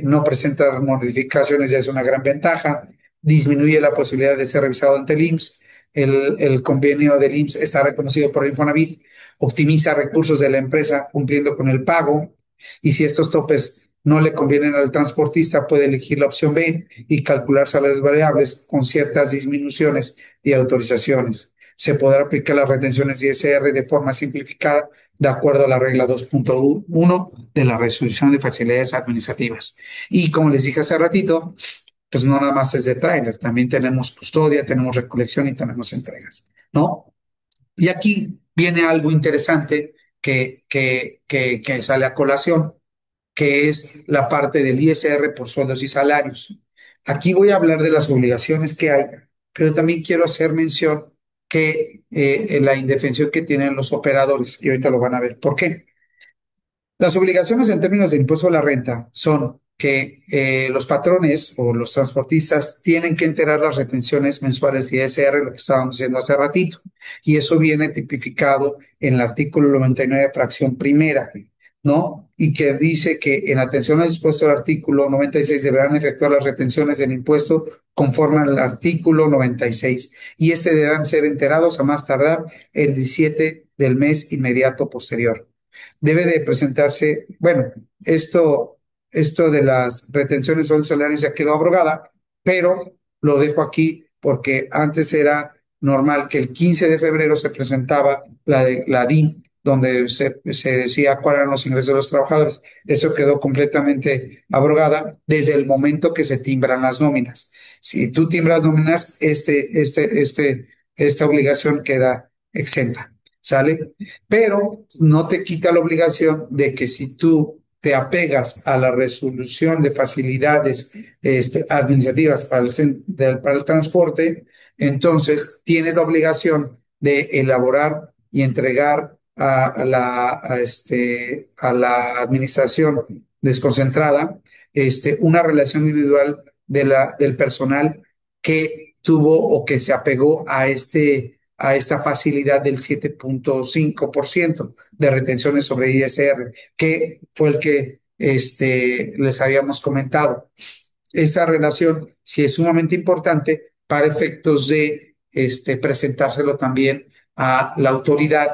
no presenta modificaciones, ya es una gran ventaja, disminuye la posibilidad de ser revisado ante el IMSS, el convenio del IMSS está reconocido por el Infonavit, optimiza recursos de la empresa cumpliendo con el pago, y si estos topes no le convienen al transportista, puede elegir la opción B y calcular salarios variables con ciertas disminuciones y autorizaciones. Se podrá aplicar las retenciones de ISR de forma simplificada de acuerdo a la regla 2.1 de la resolución de facilidades administrativas. Y como les dije hace ratito, pues no nada más es de tráiler, también tenemos custodia, tenemos recolección y tenemos entregas, ¿no? Y aquí viene algo interesante que sale a colación, que es la parte del ISR por sueldos y salarios. Aquí voy a hablar de las obligaciones que hay, pero también quiero hacer mención que la indefensión que tienen los operadores, y ahorita lo van a ver. ¿Por qué? Las obligaciones en términos de impuesto a la renta son que los patrones o los transportistas tienen que enterar las retenciones mensuales de ISR, lo que estábamos diciendo hace ratito, y eso viene tipificado en el artículo 99, fracción primera, ¿no? Y que dice que en atención al dispuesto del artículo 96 deberán efectuar las retenciones del impuesto conforme al artículo 96 y deberán ser enterados a más tardar el 17 del mes inmediato posterior. Debe de presentarse, bueno, esto de las retenciones o salarios ya quedó abrogada, pero lo dejo aquí porque antes era normal que el 15 de febrero se presentaba la DIN, donde se decía cuáles eran los ingresos de los trabajadores. Eso quedó completamente abrogada desde el momento que se timbran las nóminas. Si tú timbras nóminas, esta obligación queda exenta, ¿sale? Pero no te quita la obligación de que si tú te apegas a la resolución de facilidades administrativas para el transporte, entonces tienes la obligación de elaborar y entregar a la administración desconcentrada una relación individual del personal que tuvo o que se apegó a esta facilidad del 7.5% de retenciones sobre ISR, que fue el que les habíamos comentado. Esa relación sí es sumamente importante para efectos de presentárselo también a la autoridad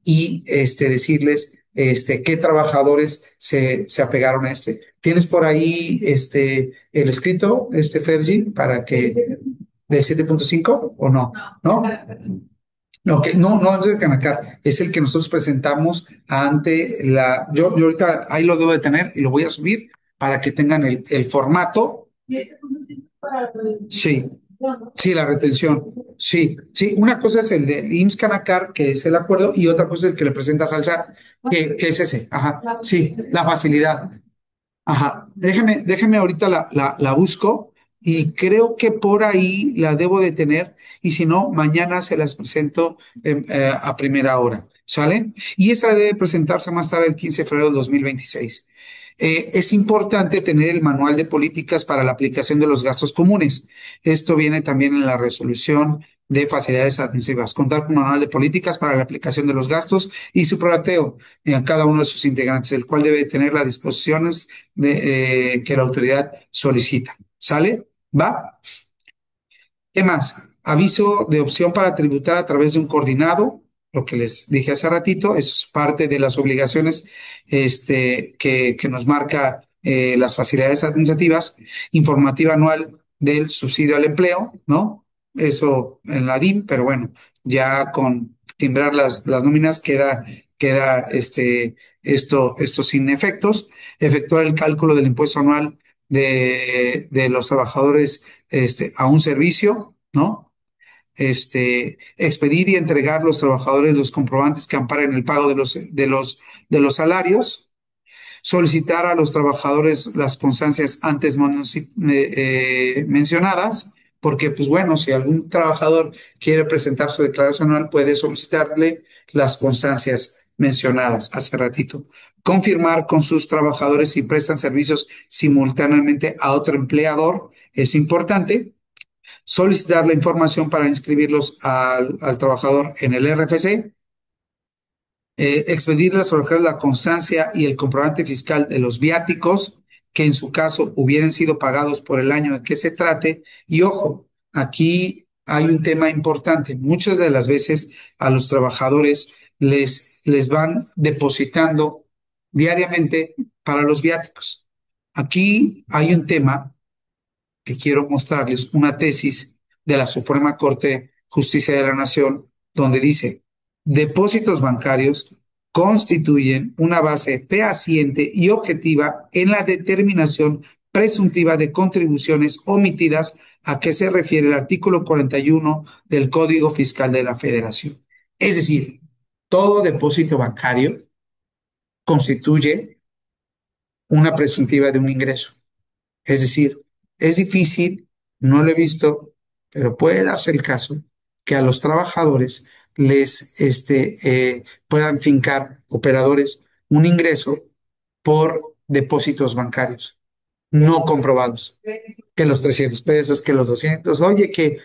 y decirles qué trabajadores se apegaron a este. ¿Tienes por ahí el escrito, Fergie, para que del 7.5 o no? ¿No? Ok, no, no es el Canacar, es el que nosotros presentamos ante yo ahorita ahí lo debo de tener y lo voy a subir para que tengan el formato. Sí, sí, la retención. Sí, sí, una cosa es el de IMSS Canacar, que es el acuerdo, y otra cosa es el que le presentas al SAT, que es ese. Ajá, sí, la facilidad. Ajá, déjeme ahorita la busco y creo que por ahí la debo de tener y si no, mañana se las presento a primera hora, ¿sale? Y esa debe presentarse más tarde el 15 de febrero del 2026. Es importante tener el manual de políticas para la aplicación de los gastos comunes. Esto viene también en la resolución de facilidades administrativas. Contar con un manual de políticas para la aplicación de los gastos y su prorrateo en cada uno de sus integrantes, el cual debe tener las disposiciones que la autoridad solicita. ¿Sale? ¿Va? ¿Qué más? Aviso de opción para tributar a través de un coordinado, lo que les dije hace ratito, es parte de las obligaciones que nos marca las facilidades administrativas, informativa anual del subsidio al empleo, ¿no? Eso en la DIM, pero bueno, ya con timbrar las nóminas queda esto sin efectos. Efectuar el cálculo del impuesto anual de los trabajadores a un servicio, ¿no? Expedir y entregar a los trabajadores los comprobantes que amparen el pago de los salarios, solicitar a los trabajadores las constancias antes mencionadas, porque pues bueno, si algún trabajador quiere presentar su declaración anual, puede solicitarle las constancias mencionadas hace ratito. Confirmar con sus trabajadores si prestan servicios simultáneamente a otro empleador es importante. Solicitar la información para inscribirlos al trabajador en el RFC. Expedirle a los trabajadores la constancia y el comprobante fiscal de los viáticos que en su caso hubieran sido pagados por el año de que se trate. Y ojo, aquí hay un tema importante. Muchas de las veces a los trabajadores les van depositando diariamente para los viáticos. Aquí hay un tema que quiero mostrarles, una tesis de la Suprema Corte de Justicia de la Nación, donde dice, depósitos bancarios constituyen una base fehaciente y objetiva en la determinación presuntiva de contribuciones omitidas a que se refiere el artículo 41 del Código Fiscal de la Federación. Es decir, todo depósito bancario constituye una presuntiva de un ingreso. Es decir, es difícil, no lo he visto, pero puede darse el caso que a los trabajadores les puedan fincar operadores un ingreso por depósitos bancarios no comprobados. Que los 300 pesos, que los 200, oye, que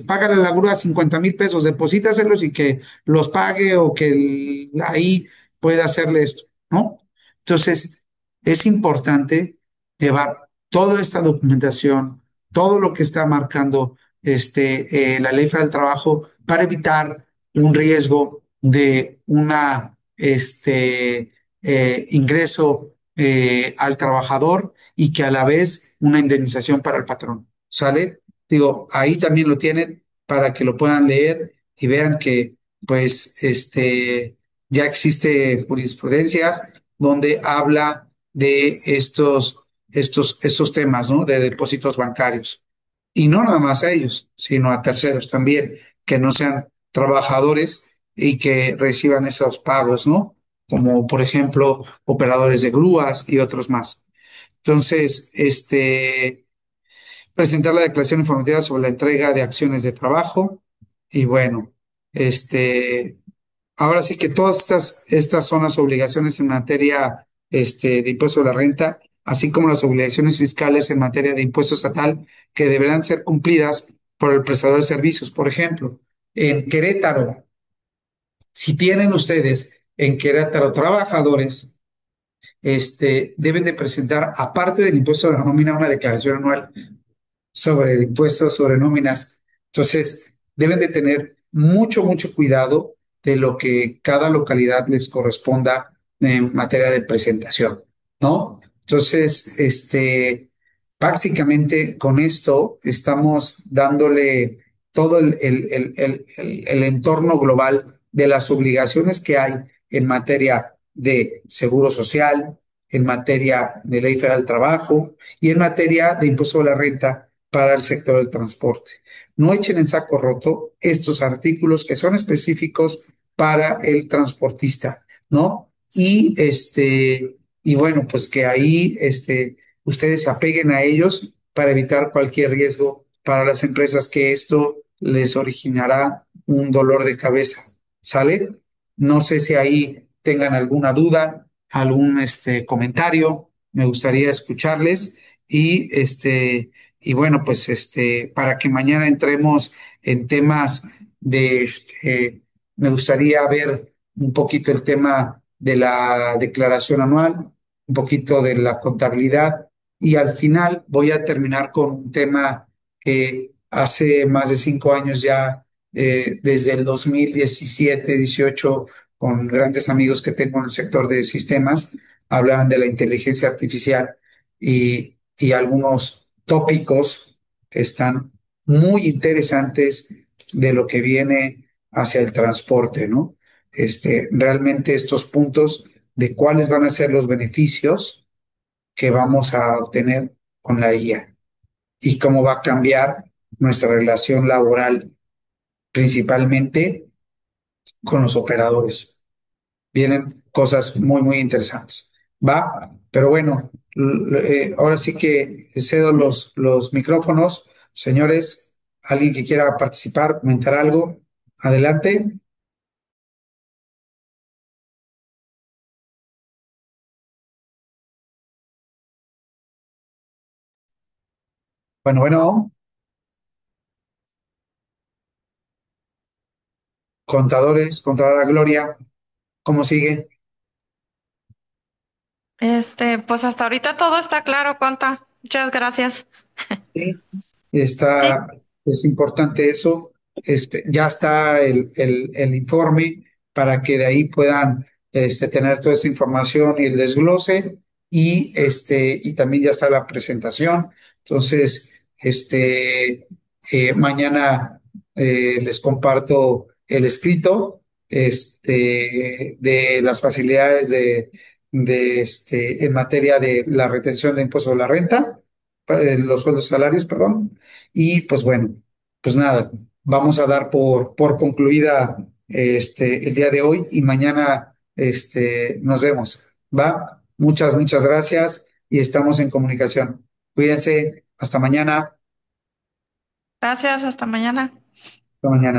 págale a la grúa 50,000 pesos, deposítaselos y que los pague o que ahí pueda hacerle esto, ¿no? Entonces, es importante llevar toda esta documentación, todo lo que está marcando la Ley Federal del Trabajo para evitar un riesgo de una ingreso al trabajador y que a la vez una indemnización para el patrón. ¿Sale? Digo, ahí también lo tienen para que lo puedan leer y vean que pues ya existe jurisprudencias donde habla de estos temas, ¿no? De depósitos bancarios. Y no nada más a ellos, sino a terceros también, que no sean trabajadores y que reciban esos pagos, ¿no? Como por ejemplo operadores de grúas y otros más. Entonces, presentar la declaración informativa sobre la entrega de acciones de trabajo y bueno, ahora sí que todas estas son las obligaciones en materia de impuesto a la renta, así como las obligaciones fiscales en materia de impuesto estatal que deberán ser cumplidas por el prestador de servicios. Por ejemplo, en Querétaro, si tienen ustedes en Querétaro trabajadores, deben de presentar, aparte del impuesto de la nómina, una declaración anual sobre el impuesto sobre nóminas. Entonces, deben de tener mucho cuidado de lo que cada localidad les corresponda en materia de presentación, ¿no? Entonces, básicamente con esto estamos dándole todo el entorno global de las obligaciones que hay en materia de seguro social, en materia de ley federal del trabajo y en materia de impuesto a la renta para el sector del transporte. No echen en saco roto estos artículos que son específicos para el transportista, ¿no? Y bueno, pues que ahí ustedes se apeguen a ellos para evitar cualquier riesgo para las empresas que esto les originará un dolor de cabeza. ¿Sale? No sé si ahí tengan alguna duda, algún comentario. Me gustaría escucharles y bueno, pues para que mañana entremos en temas me gustaría ver un poquito el tema de la declaración anual, un poquito de la contabilidad y al final voy a terminar con un tema que hace más de 5 años ya, desde el 2017-18, con grandes amigos que tengo en el sector de sistemas, hablaban de la inteligencia artificial y algunos tópicos que están muy interesantes de lo que viene hacia el transporte, ¿no? Realmente estos puntos de cuáles van a ser los beneficios que vamos a obtener con la IA y cómo va a cambiar nuestra relación laboral, principalmente con los operadores. Vienen cosas muy interesantes. ¿Va? Pero bueno, ahora sí que cedo los micrófonos Señores, ¿alguien que quiera participar, comentar algo? Adelante. Bueno, bueno, contadores, contadora Gloria, ¿cómo sigue? Pues hasta ahorita todo está claro, Conta. Muchas gracias. Sí. Sí, Está, es importante eso. Ya está el informe para que de ahí puedan tener toda esa información y el desglose y también ya está la presentación. Entonces, mañana les comparto el escrito de las facilidades en materia de la retención de impuesto a la renta, los sueldos y salarios, perdón. Y pues bueno, pues nada, vamos a dar por concluida el día de hoy y mañana nos vemos. ¿Va? Muchas gracias y estamos en comunicación. Cuídense, hasta mañana. gracias. Hasta mañana. Hasta mañana.